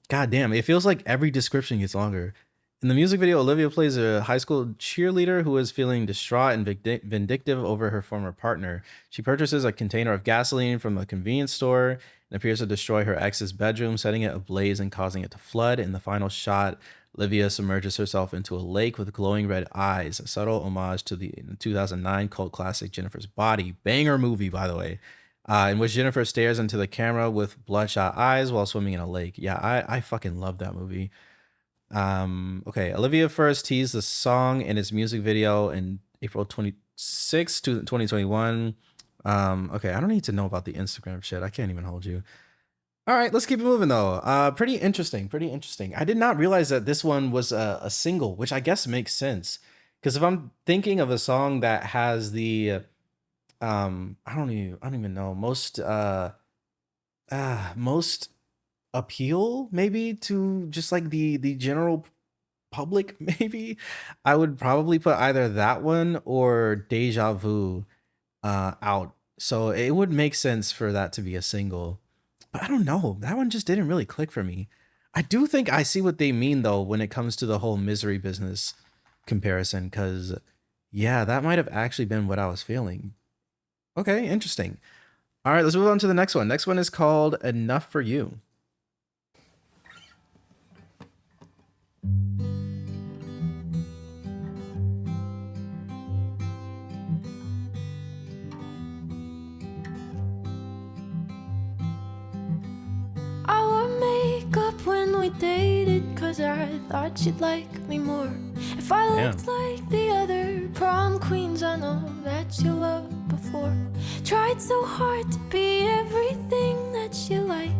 God damn, it feels like every description gets longer. In the music video, Olivia plays a high school cheerleader who is feeling distraught and vindictive over her former partner. She purchases a container of gasoline from a convenience store and appears to destroy her ex's bedroom, setting it ablaze and causing it to flood. In the final shot, Olivia submerges herself into a lake with glowing red eyes, a subtle homage to the 2009 cult classic Jennifer's Body. Banger movie, by the way. In which Jennifer stares into the camera with bloodshot eyes while swimming in a lake. Yeah, I fucking love that movie. Okay, Olivia first teased the song in its music video in April 26, 2021. Okay, I don't need to know about the Instagram shit. I can't even hold you. All right, let's keep it moving though. Pretty interesting, pretty interesting. I did not realize that this one was a single, which I guess makes sense. Because if I'm thinking of a song that has the I don't even know, most appeal maybe to just like the general public, maybe I would probably put either that one or Deja Vu out. So it would make sense for that to be a single. But I don't know. That one just didn't really click for me. I do think I see what they mean though when it comes to the whole Misery Business comparison, because yeah, that might have actually been what I was feeling. Okay, interesting. All right, let's move on to the next one. Next one is called Enough For You. I wore makeup when we dated, cause I thought you'd like me more. If I looked like the other prom queens, I know that you loved before. Tried so hard to be everything that you liked.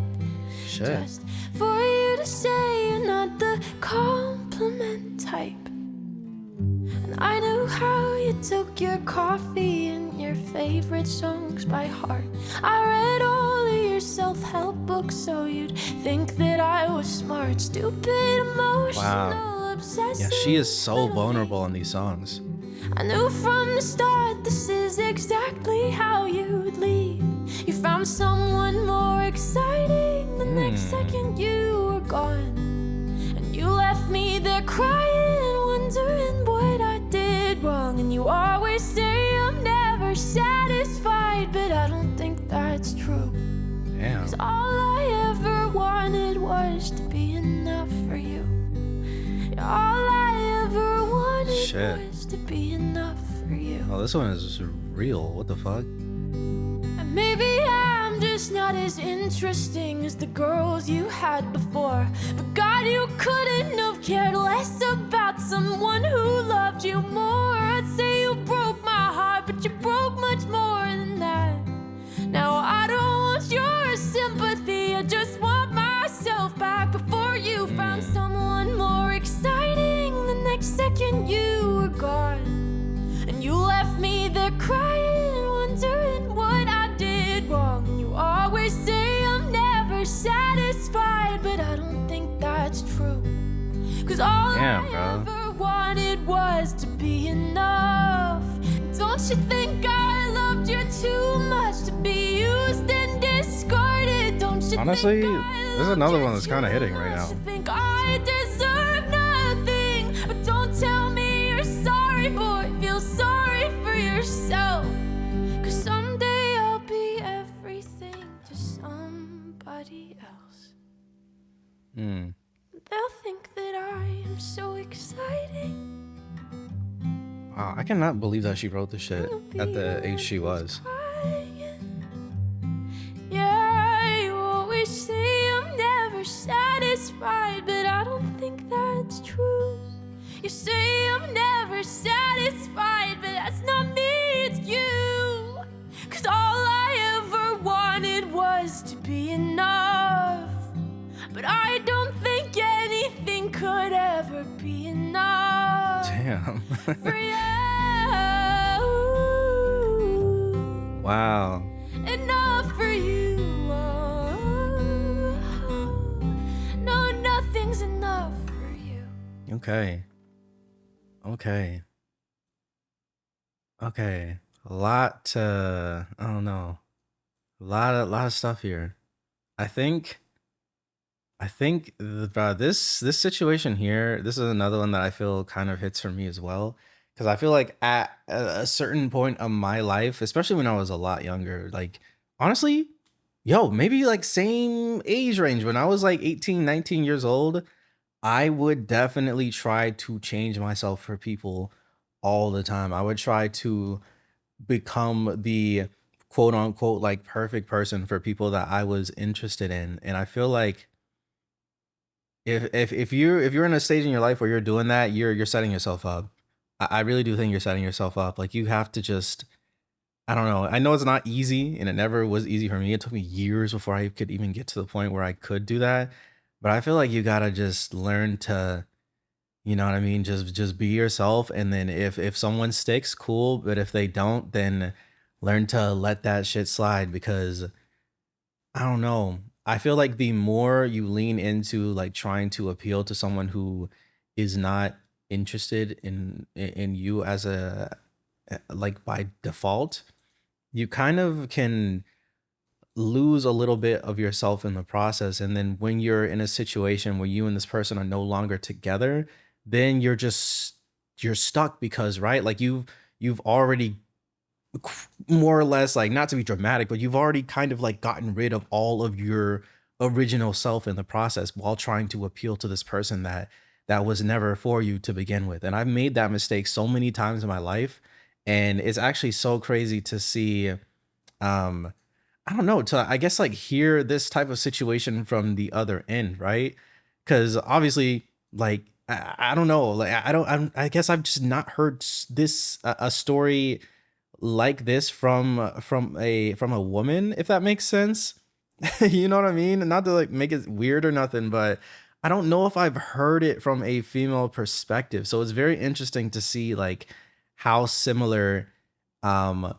Shit. Just for you to say you're not the compliment type. And I knew how you took your coffee and your favorite songs by heart. I read all of your self-help books so you'd think that I was smart. Stupid, emotional, Wow. Yeah, obsessive she is so little vulnerable me. in these songs. I knew from the start this is exactly how you'd leave. You found someone more exciting. The next second you were gone, and you left me there crying, wondering what I did wrong. And you always say I'm never satisfied, but I don't think that's true. Damn. 'Cause all I ever wanted was to be enough for you. All I ever wanted Shit. was to be enough for you. Oh, this one is real. What the fuck? And maybe I'm just not as interesting as the girls you had before. But God, you couldn't have cared less about someone who loved you more. I'd say you broke my heart, but you broke much more than that. Now I don't want your sympathy, I just want myself back. Before you found someone more exciting, the next second you were gone, and you left me there crying, wondering what I did wrong. You always say I'm never satisfied, but I don't think that's true. 'Cause all Damn, I bro. ever wanted was to be enough. Don't you think I loved you too much to be used and discarded? Don't you Honestly, think I there's loved another you one that's kind of too hitting right much now. to think I deserve nothing? But don't tell me you're sorry, boy. Feel sorry for yourself. 'Cause someday I'll be everything to somebody else. Hmm. They'll think that I am so exciting. Wow, I cannot believe that she wrote this shit at the age she was. Yeah, you always say I'm never satisfied, but I don't think that's true. You say I'm never satisfied, but that's not me, it's you. 'Cause all I ever wanted was to be enough, but I don't think anything could ever be enough Damn. for you. Wow. Enough for you. No, nothing's enough for you. Okay. Okay. Okay. A lot to, I don't know. A lot of stuff here. I think this situation here, this is another one that I feel kind of hits for me as well. Because I feel like at a certain point of my life, especially when I was a lot younger, like honestly, yo, maybe like same age range when I was like 18, 19 years old, I would definitely try to change myself for people all the time. I would try to become the quote unquote like perfect person for people that I was interested in. And I feel like if you're in a stage in your life where you're doing that, you're setting yourself up. I really do think you're setting yourself up. Like you have to just, I don't know. I know it's not easy and it never was easy for me. It took me years before I could even get to the point where I could do that. But I feel like you gotta just learn to, you know what I mean? Just be yourself. And then if someone sticks, cool. But if they don't, then learn to let that shit slide because I don't know. I feel like the more you lean into like trying to appeal to someone who is not interested in you as a like by default, you kind of can lose a little bit of yourself in the process. And then when you're in a situation where you and this person are no longer together, then you're stuck because right, like you've already more or less, like not to be dramatic, but you've already kind of like gotten rid of all of your original self in the process while trying to appeal to this person that was never for you to begin with. And I've made that mistake so many times in my life, and it's actually so crazy to see um I don't know, to I guess like hear this type of situation from the other end, right? Because obviously, like I don't know, like I guess I've just not heard this a story like this from a woman, if that makes sense. You know what I mean? Not to like make it weird or nothing, but I don't know if I've heard it from a female perspective. So it's very interesting to see like how similar um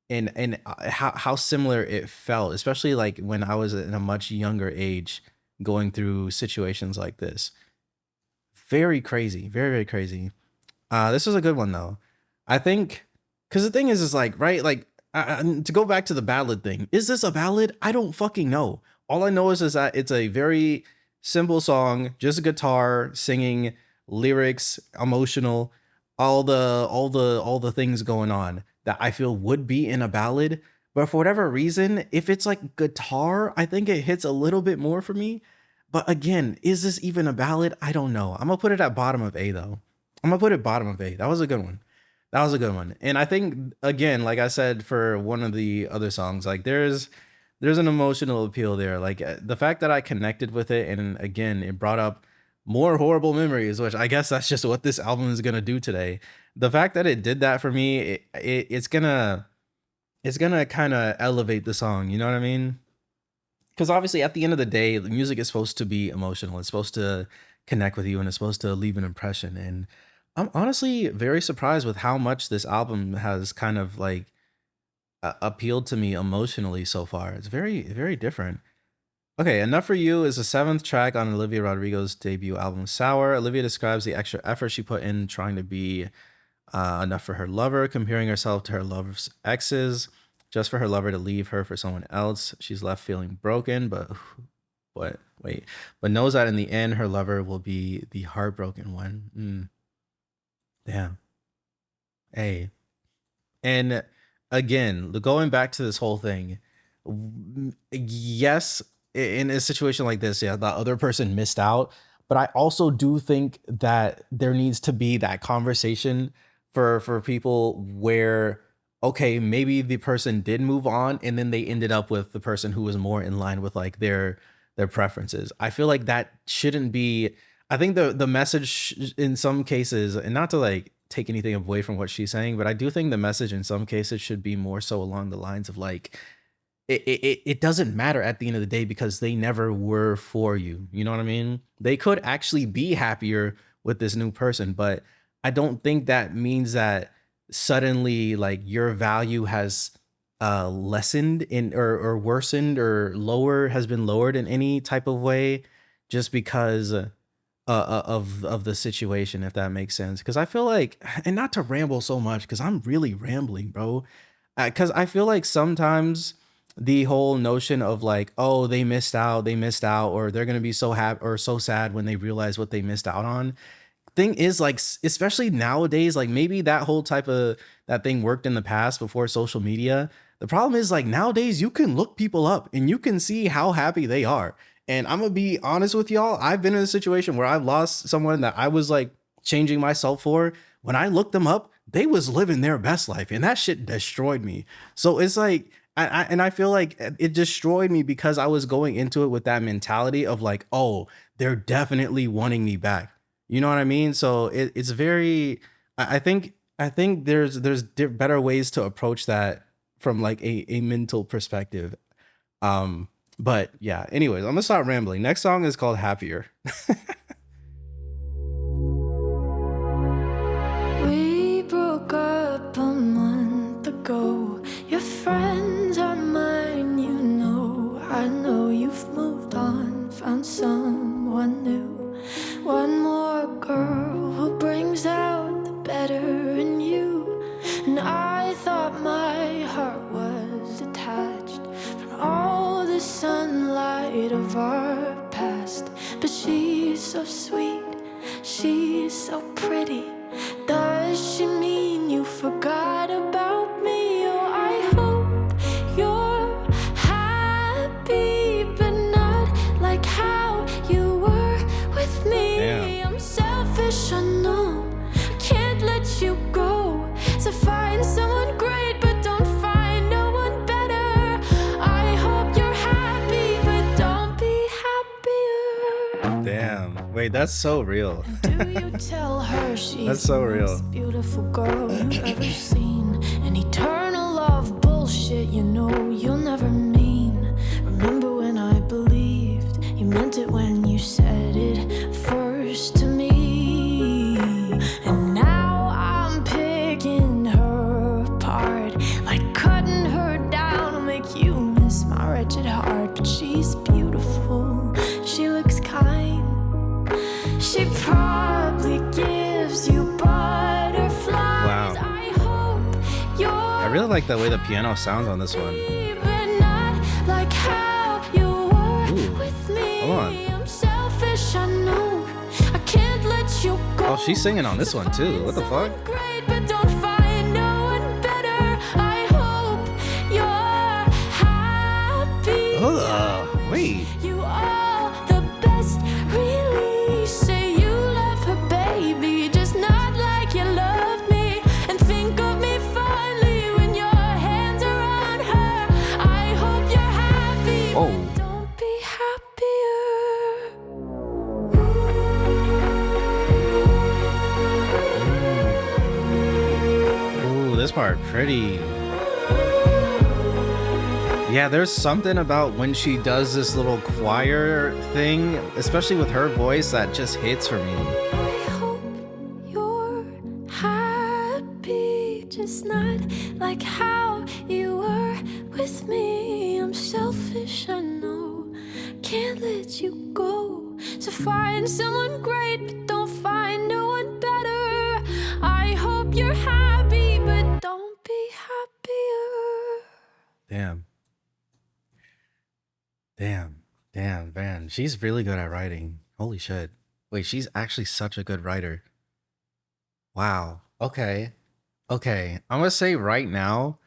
and how similar it felt, especially like when I was in a much younger age going through situations like this. Very crazy, very crazy. This was a good one though. I think because the thing is like right, like to go back to the ballad thing. Is this a ballad? I don't fucking know. All I know is that it's a very simple song, just a guitar singing, lyrics, emotional, all the things going on that I feel would be in a ballad. But for whatever reason, if it's like guitar, I think it hits a little bit more for me. But again, is this even a ballad? I don't know. I'm gonna put it at bottom of A though. I'm gonna put it bottom of A. That was a good one. That was a good one. And I think again, like I said for one of the other songs, like there's an emotional appeal there. Like the fact that I connected with it, and again, it brought up more horrible memories, which I guess that's just what this album is gonna do today. The fact that it did that for me, it's gonna kind of elevate the song. You know what I mean? Because obviously at the end of the day, the music is supposed to be emotional. It's supposed to connect with you and it's supposed to leave an impression. And I'm honestly very surprised with how much this album has kind of like appealed to me emotionally so far. It's very different. Okay, Enough for You is the seventh track on Olivia Rodrigo's debut album, Sour. Olivia describes the extra effort she put in trying to be enough for her lover, comparing herself to her lover's exes, just for her lover to leave her for someone else. She's left feeling broken, but wait, but knows that in the end, her lover will be the heartbroken one. Damn. Hey. And again, going back to this whole thing, yes, in a situation like this, yeah, the other person missed out. But I also do think that there needs to be that conversation for people where okay, maybe the person did move on and then they ended up with the person who was more in line with like their preferences. I feel like that shouldn't be. I think the message in some cases, and not to like take anything away from what she's saying, but I do think the message in some cases should be more so along the lines of like it doesn't matter at the end of the day because they never were for you. You know what I mean? They could actually be happier with this new person, but I don't think that means that suddenly like your value has lessened in or worsened or has been lowered in any type of way just because of the situation, if that makes sense. Because I feel like, and not to ramble so much because I'm really rambling, bro, because I feel like sometimes the whole notion of like, oh, they missed out or they're gonna be so happy or so sad when they realize what they missed out on. Thing is like, especially nowadays, like maybe that whole type of that thing worked in the past before social media. The problem is like nowadays you can look people up and you can see how happy they are. And I'm gonna be honest with y'all, I've been in a situation where I've lost someone that I was like changing myself for. When I looked them up, they was living their best life and that shit destroyed me. So it's like I feel like it destroyed me because I was going into it with that mentality of like, oh, they're definitely wanting me back. You know what I mean? So it's very. I think there's better ways to approach that from like a mental perspective. But yeah. Anyways, I'm gonna stop rambling. Next song is called Happier. We broke up a month ago. Your friends are mine, you know. I know you've moved on, found someone new. One more girl who brings out the better in you. And I thought my heart was detached from all the sunlight of our past. But she's so sweet, she's so pretty. Does she mean you forgot about me? Oh, I hope you're happy, but not like how you were with me. Damn. I'm selfish, I know. I can't let you go. So find someone great, but don't find no one better. I hope you're happy, but don't be happier. Damn. Wait, that's so real. Do you tell her she's That's so the real. most beautiful girl you've ever seen? An eternal love bullshit, you know you'll never mean. Remember when I believed you meant it when you said frigid heart, but she's beautiful. She looks kind. She probably gives you butterflies. Wow. I hope you're I really like the way the piano sounds on this one. but not like how you were Ooh, with me. hold on. I'm selfish, I know. I can't let you go. Oh, she's singing on this one too. What the fuck? Great, but don't find no one better. I hope you're happy. Wait. You are the best, really. Say you love her, baby, just not like you loved me. And think of me fondly when your hands are on her. I hope you're happy, Whoa. but don't be happier. Ooh, this part pretty. Yeah, there's something about when she does this little choir thing, especially with her voice, that just hits for me. I hope you're happy, just not like how you were with me. I'm selfish, I know. Can't let you go. So find someone great, but don't find no one better. I hope you're happy, but don't be happier. Damn. Damn, man. She's really good at writing. Holy shit. Wait, she's actually such a good writer. Wow. Okay. I'm gonna say right now,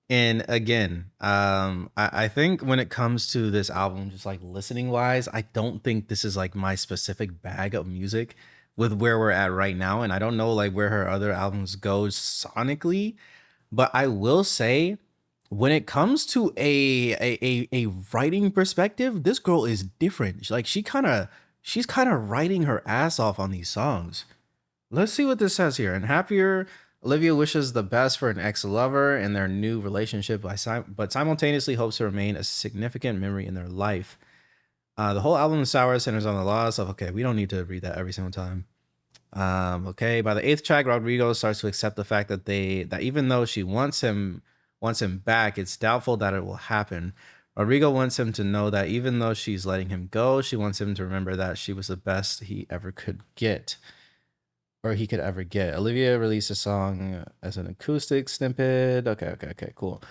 and again, I think when it comes to this album, just like listening wise, I don't think this is like my specific bag of music with where we're at right now. And I don't know like where her other albums go sonically, but I will say when it comes to a writing perspective, this girl is different. Like she's kind of writing her ass off on these songs. Let's see what this says here. And happier, Olivia wishes the best for an ex-lover in their new relationship, but simultaneously hopes to remain a significant memory in their life. The whole album Sour centers on the loss of, okay, we don't need to read that every single time. Okay, by the 8th track, Rodrigo starts to accept the fact that even though she wants him back, it's doubtful that it will happen. Rodrigo wants him to know that even though she's letting him go, she wants him to remember that she was the best he ever could get. Or he could ever get. Olivia released a song as an acoustic snippet. Okay, cool.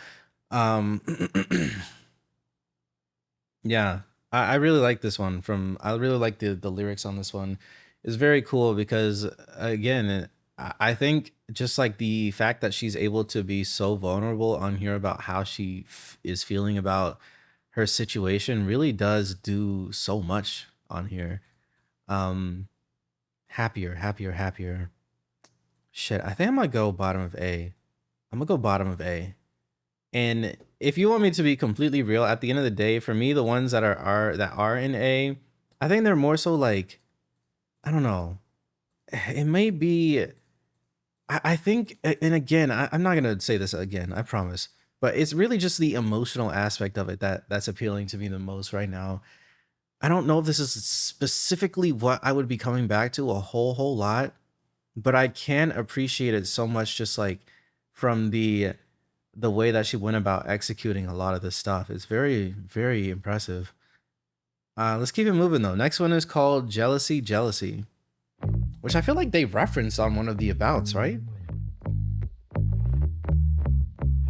Yeah, I really like this one. I really like the lyrics on this one. It's very cool because again, I think just like the fact that she's able to be so vulnerable on here about how she is feeling about her situation really does do so much on here. Happier. Shit, I think I'm gonna go bottom of A. And if you want me to be completely real, at the end of the day, for me, the ones that are in A, I think they're more so like, I don't know. It may be. I think, and again, I'm not gonna say this again, I promise. But it's really just the emotional aspect of it that's appealing to me the most right now. I don't know if this is specifically what I would be coming back to a whole lot, but I can appreciate it so much just like from the way that she went about executing a lot of this stuff. It's very, very impressive. Let's keep it moving though. Next one is called Jealousy, which I feel like they referenced on one of the abouts, right?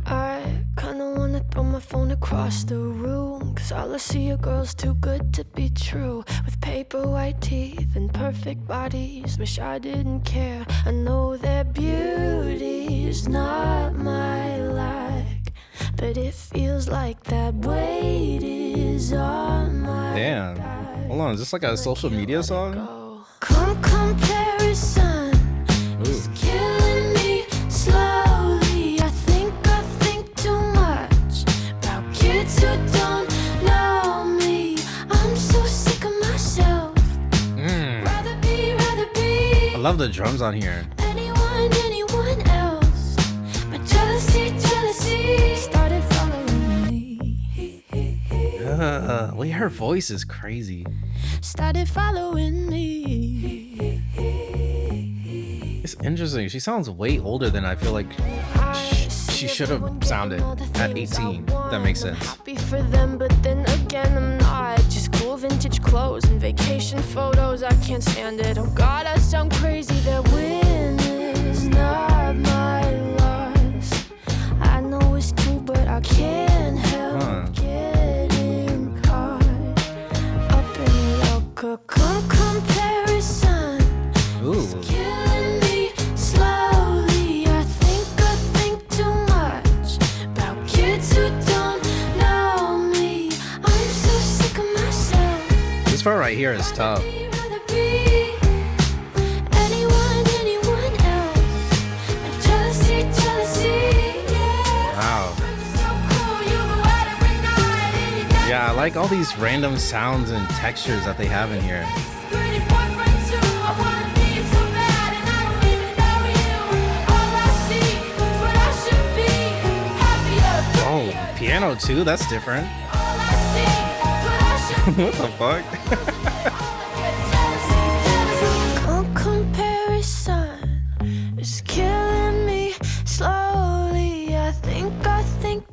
I kinda wanna throw my phone across the room, 'cause all I see are girls too good to be true, with paper white teeth and perfect bodies. Wish I didn't care. I know their beauty's not my like, but it feels like that weight is on my Damn. back. Hold on, is this like a social media song? Go. Comparison is killing me slowly. I think too much about kids who don't know me. I'm so sick of myself. Rather be I love the drums on here. anyone else. But jealousy started following me. Wait, her voice is crazy. Started following me. It's interesting. She sounds way older than I feel like she should have sounded at 18. That makes sense. Happy for them, but then again I'm not. Just cool vintage clothes and vacation photos. I can't stand it. Oh God, I sound crazy. That win is not my loss. I know it's true, but I can't help getting caught up in your comparison. Ooh. It's killing me slowly. I think too much about kids who don't know me. I'm so sick of myself. This part right here is tough. Rather be anyone else. And jealousy, yeah. Wow. So cool, you go out every night and you got Yeah, I like all these random sounds and textures that they have in here. pretty boyfriend too. I wanna be so bad and I don't even know you. All I see is what I should be. Happier. Oh, piano too? That's different. All I see is what I should be. What the fuck? Comparison is killing me slowly. I think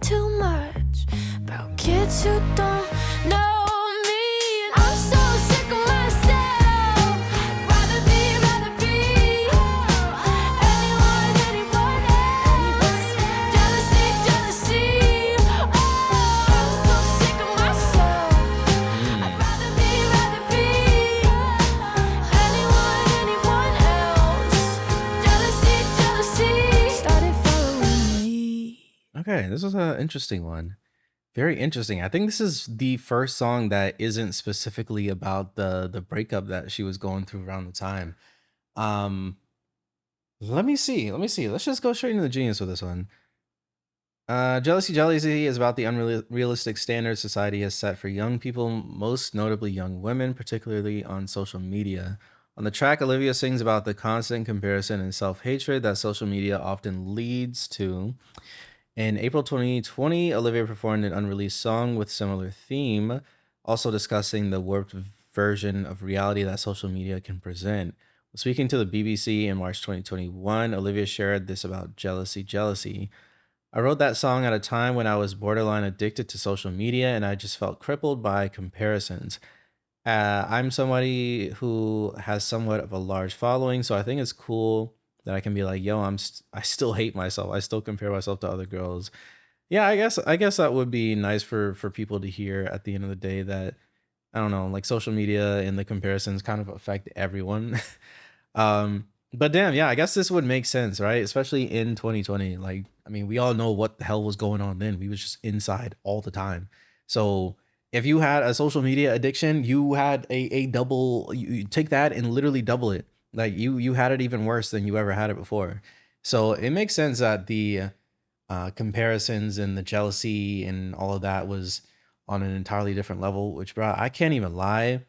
too much about kids who don't know me. And I'm so sick of myself. Rather be anyone else. Jealousy. Oh, I'm so sick of myself. I'd rather be anyone else. Jealousy started following me. Okay, this was an interesting one. Very interesting. I think this is the first song that isn't specifically about the breakup that she was going through around the time. Um, let me see. Let's just go straight into the genius with this one. Jealousy is about the unrealistic standards society has set for young people, most notably young women, particularly on social media. On the track, Olivia sings about the constant comparison and self-hatred that social media often leads to. In April 2020, Olivia performed an unreleased song with similar theme, also discussing the warped version of reality that social media can present. Speaking to the BBC in March 2021, Olivia shared this about jealousy. I wrote that song at a time when I was borderline addicted to social media and I just felt crippled by comparisons. I'm somebody who has somewhat of a large following, so I think it's cool that I can be like, yo, I still hate myself. I still compare myself to other girls. Yeah, I guess that would be nice for people to hear at the end of the day that I don't know, like social media and the comparisons kind of affect everyone. But damn, yeah, I guess this would make sense, right? Especially in 2020. Like, I mean, we all know what the hell was going on then. We was just inside all the time. So if you had a social media addiction, you had a double, you take that and literally double it. Like you had it even worse than you ever had it before. So it makes sense that the comparisons and the jealousy and all of that was on an entirely different level, which, bro, I can't even lie.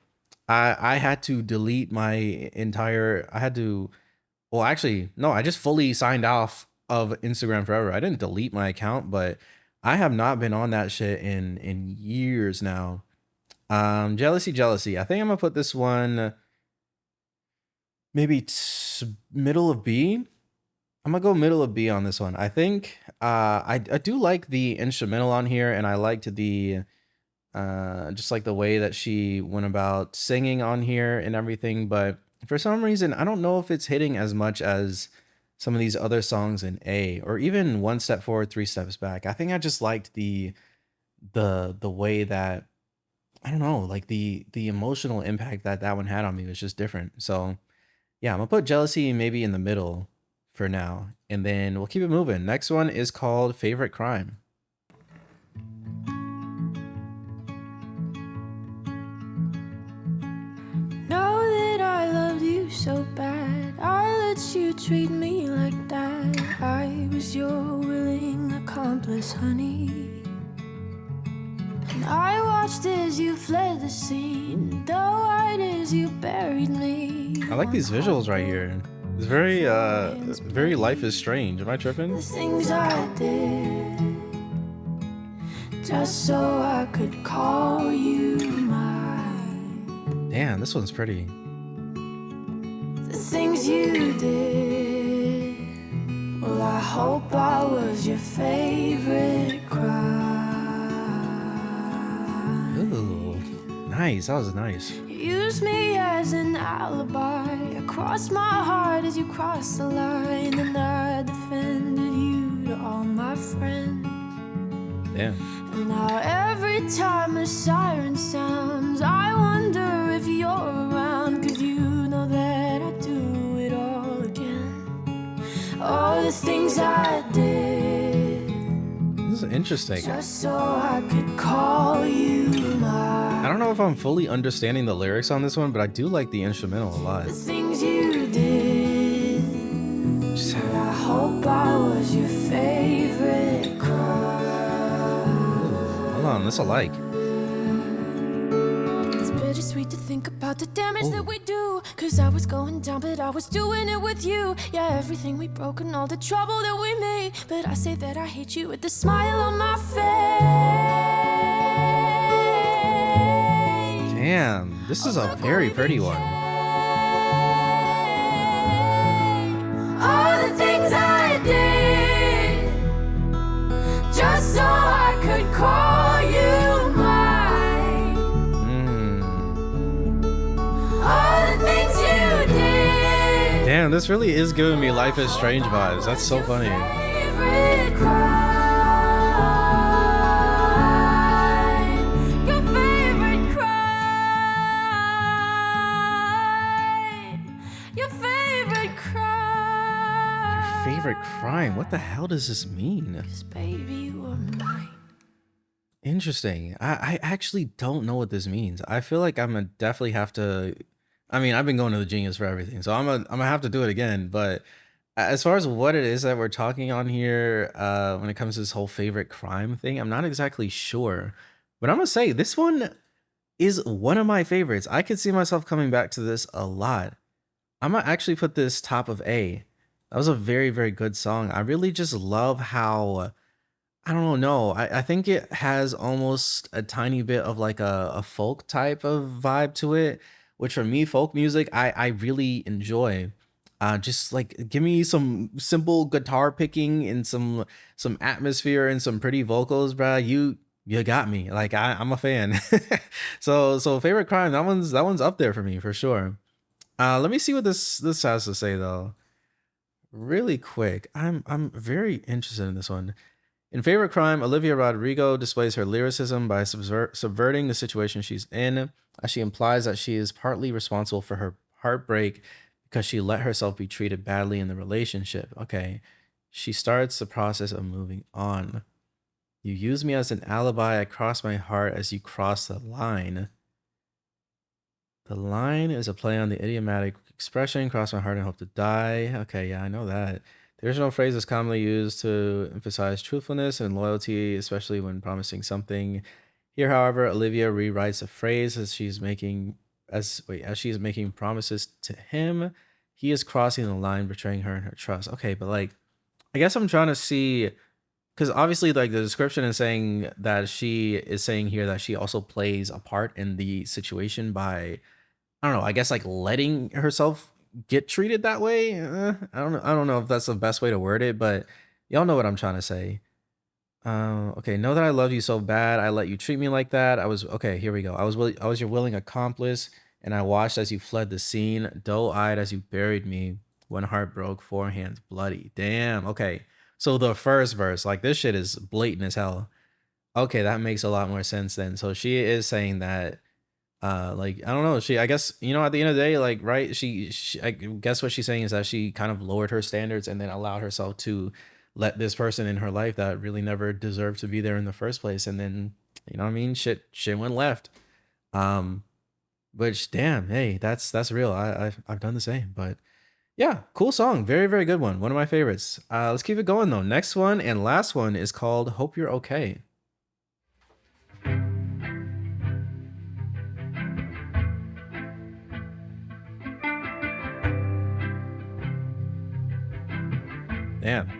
I had to delete my entire, well, actually, no, I just fully signed off of Instagram forever. I didn't delete my account, but I have not been on that shit in years now. Jealousy. I think I'm gonna put this one maybe middle of B. I'm gonna go middle of B on this one. I think I do like the instrumental on here, and I liked the just like the way that she went about singing on here and everything. But for some reason, I don't know if it's hitting as much as some of these other songs in A, or even One Step Forward, Three Steps Back. I think I just liked the way that, I don't know, like the emotional impact that one had on me was just different. So yeah, I'm gonna put Jealousy maybe in the middle for now, and then we'll keep it moving. Next one is called Favorite Crime. Know that I loved you so bad. I let you treat me like that. I was your willing accomplice, honey. And I watched as you fled the scene, doe-eyed as you buried me. I like these visuals right here. It's very Life is Strange. Am I tripping? The things I did, just so I could call you mine. Damn, this one's pretty. The things you did, well, I hope I was your favorite crime. Ooh, nice. That was nice. You use me as an alibi. I crossed my heart as you crossed the line, and I defended you to all my friends. Damn. And now every time a siren sounds, I wonder if you're around, 'cause you know that I do it all again. All the things I did This is interesting. just so I could call you mine. I don't know if I'm fully understanding the lyrics on this one, but I do like the instrumental a lot. The things you did, Just- but I hope I was your favorite crime. Hold on, this I like. It's bittersweet to think about the damage Ooh. that we do. 'Cause I was going down, but I was doing it with you. Yeah, everything we broke and all the trouble that we made. But I say that I hate you with the smile on my face. Damn, this is a very pretty one. All the things I did, just so I could call you mine. All the things you did. Damn, this really is giving me Life is Strange vibes. That's so funny. Favorite crime. Your favorite crime. Your favorite crime. Favorite crime? What the hell does this mean? 'Cause baby, you were mine. Interesting. I actually don't know what this means. I feel like I'm gonna definitely have to. I mean, I've been going to the Genius for everything, so I'm gonna have to do it again. But as far as what it is that we're talking on here, when it comes to this whole favorite crime thing, I'm not exactly sure. But I'm gonna say this one is one of my favorites. I could see myself coming back to this a lot. I'm gonna actually put this top of A. That was a very, very good song. I really just love how. I don't know. I think it has almost a tiny bit of like a folk type of vibe to it, which for me, folk music, I really enjoy. Just like give me some simple guitar picking and some atmosphere and some pretty vocals, bruh. You got me. Like I'm a fan. So favorite crime, that one's up there for me for sure. Let me see what this has to say though. Really quick. I'm very interested in this one. In Favorite Crime, Olivia Rodrigo displays her lyricism by subverting the situation she's in, as she implies that she is partly responsible for her heartbreak because she let herself be treated badly in the relationship. Okay. She starts the process of moving on. You use me as an alibi. I cross my heart as you cross the line. The line is a play on the idiomatic expression, cross my heart and hope to die. Okay, yeah, I know that. The original phrase is commonly used to emphasize truthfulness and loyalty, especially when promising something. Here, however, Olivia rewrites the phrase as she's making promises to him. He is crossing the line, betraying her and her trust. Okay, but like, I guess I'm trying to see, because obviously, like the description is saying that she is saying here that she also plays a part in the situation by, I don't know, I guess like letting herself get treated that way. I don't know if that's the best way to word it, but y'all know what I'm trying to say. Okay, know that I love you so bad. I let you treat me like that. Okay. Here we go. I was your willing accomplice, and I watched as you fled the scene, doe-eyed as you buried me. One heart broke, four hands bloody. Damn. Okay. So the first verse, like this shit is blatant as hell. Okay, that makes a lot more sense then. So she is saying that. Like I don't know, I guess, at the end of the day, like, right, she I guess what she's saying is that she kind of lowered her standards and then allowed herself to let this person in her life that really never deserved to be there in the first place, and then what I mean, shit went left. Which, damn, hey, that's real. I've done the same. But yeah, cool song, very, very good one, one of my favorites. Let's keep it going though. Next one and last one is called Hope You're Okay. Damn.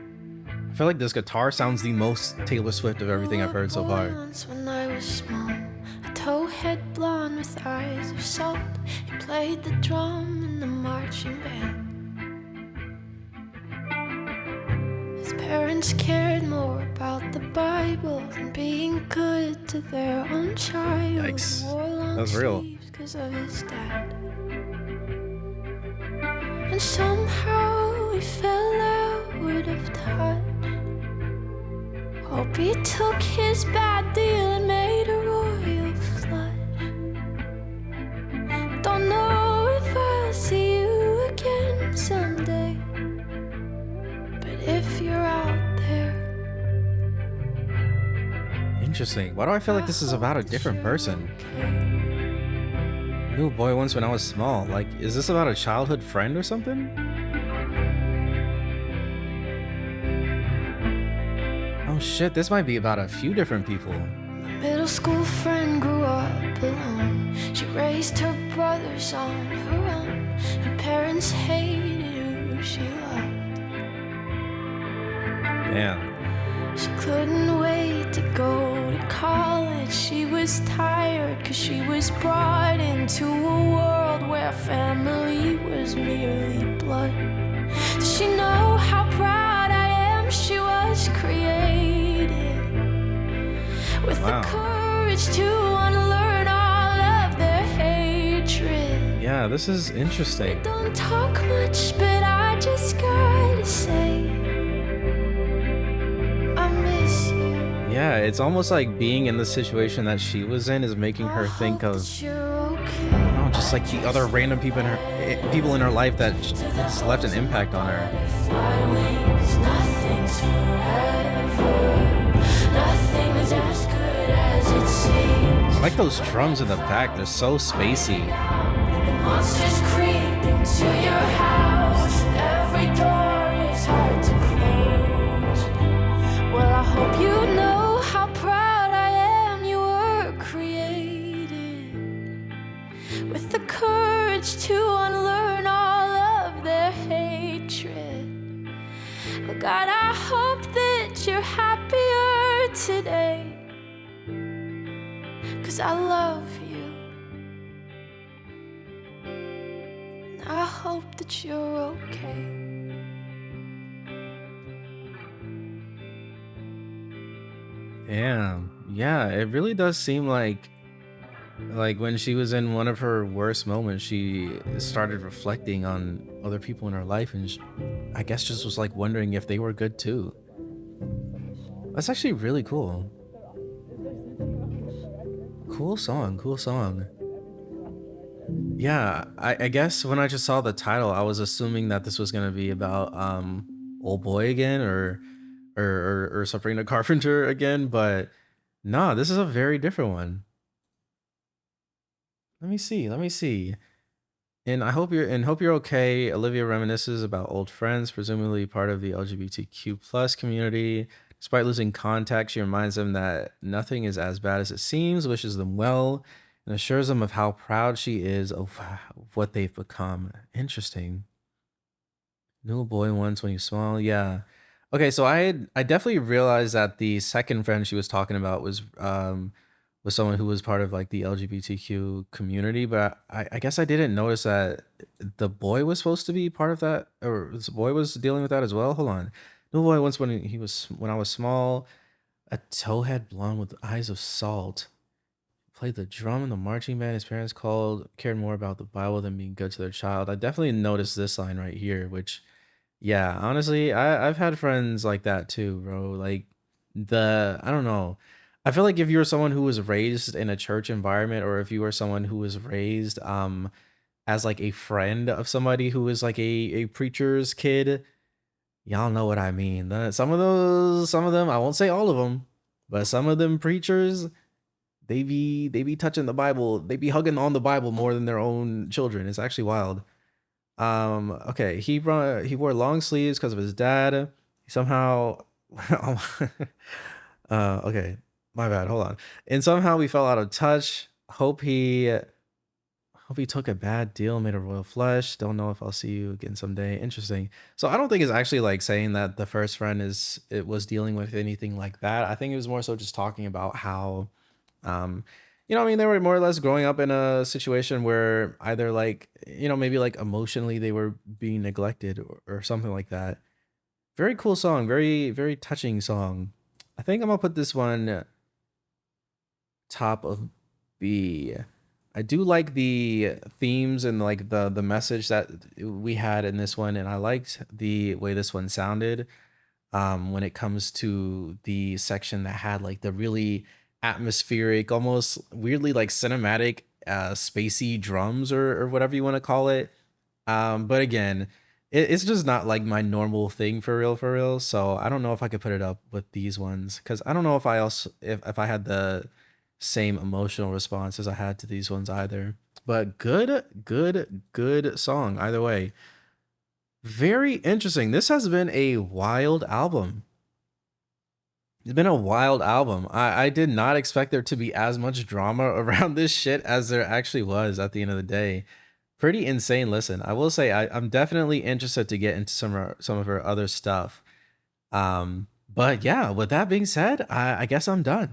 I feel like this guitar sounds the most Taylor Swift of everything I've heard so far. When I was small, a towhead blonde with eyes of salt. He played the drum in the marching band. His parents cared more about the Bible than being good to their own child. Yikes. Wore long That's real. sleeves 'cause of his dad. And somehow we fell out of touch. Hope he took his bad deal and made a royal flush. Don't know if I'll see you again someday, but if you're out there, Interesting. Why do I feel like this is about a different person? Knew a boy once when I was small. Like, is this about a childhood friend or something? Oh shit, this might be about a few different people. my middle school friend grew up alone. She raised her brothers on her own. Her parents hated who she loved. Damn. She couldn't wait to go to college. She was tired 'cause she was brought into a world where family was merely blood. Does she know how proud I am? She was created with Wow. the courage to unlearn all of their hatred. Yeah, this is interesting. Don't talk much, but I just gotta say, I miss you. Yeah, it's almost like being in the situation that she was in is making her think of, oh, just like the other random people in her life that has left an impact on her. Nothing's forever. Nothing's as good as it seems. I like those drums in the back, they're so spacey. The monsters creep into your house. Every door is hard to close. Well, I hope you know how proud I am you were created with the courage to unlearn all of their hatred. Oh God, I hope that you're happier today, 'cause I love you. And I hope that you're okay. Damn. Yeah, it really does seem like when she was in one of her worst moments, she started reflecting on other people in her life and I guess just was like wondering if they were good too. That's actually really cool. Cool song, cool song. Yeah, I guess when I just saw the title, I was assuming that this was gonna be about old boy again or Sabrina Carpenter again, but nah, this is a very different one. Let me see. And hope you're okay. Olivia reminisces about old friends, presumably part of the LGBTQ plus community. Despite losing contact, she reminds them that nothing is as bad as it seems, wishes them well, and assures them of how proud she is of what they've become. Interesting. Knew a boy once when he was small. Yeah. Okay, so I definitely realized that the second friend she was talking about was someone who was part of like the LGBTQ community, but I guess I didn't notice that the boy was supposed to be part of that, or the boy was dealing with that as well. Hold on. Knew a boy once when I was small, a towhead blonde with eyes of salt. Played the drum in the marching band his parents cared more about the Bible than being good to their child. I definitely noticed this line right here, which, yeah, honestly, I've had friends like that too, bro. Like I don't know. I feel like if you were someone who was raised in a church environment, or if you were someone who was raised as like a friend of somebody who was like a preacher's kid, y'all know what I mean. Some of them, I won't say all of them, but some of them preachers, they be touching the Bible. They be hugging on the Bible more than their own children. It's actually wild. Okay, he wore long sleeves because of his dad. He somehow okay, my bad. Hold on. And somehow we fell out of touch. Hope he took a bad deal, made a royal flush. Don't know if I'll see you again someday. Interesting. So I don't think it's actually like saying that the first friend it was dealing with anything like that. I think it was more so just talking about how I mean, they were more or less growing up in a situation where either like, maybe like emotionally they were being neglected or something like that. Very cool song, very touching song. I think I'm gonna put this one top of B. I do like the themes and like the message that we had in this one, and I liked the way this one sounded. When it comes to the section that had like the really atmospheric, almost weirdly like cinematic, spacey drums or whatever you want to call it. But again, it's just not like my normal thing for real, for real. So I don't know if I could put it up with these ones because I don't know if I also if I had the same emotional response as I had to these ones either. But good song either way. Very interesting. This has been a wild album. It's been a wild album. I did not expect there to be as much drama around this shit as there actually was at the end of the day. Pretty insane listen. I will say I'm definitely interested to get into some of her other stuff. But yeah, with that being said, I guess I'm done.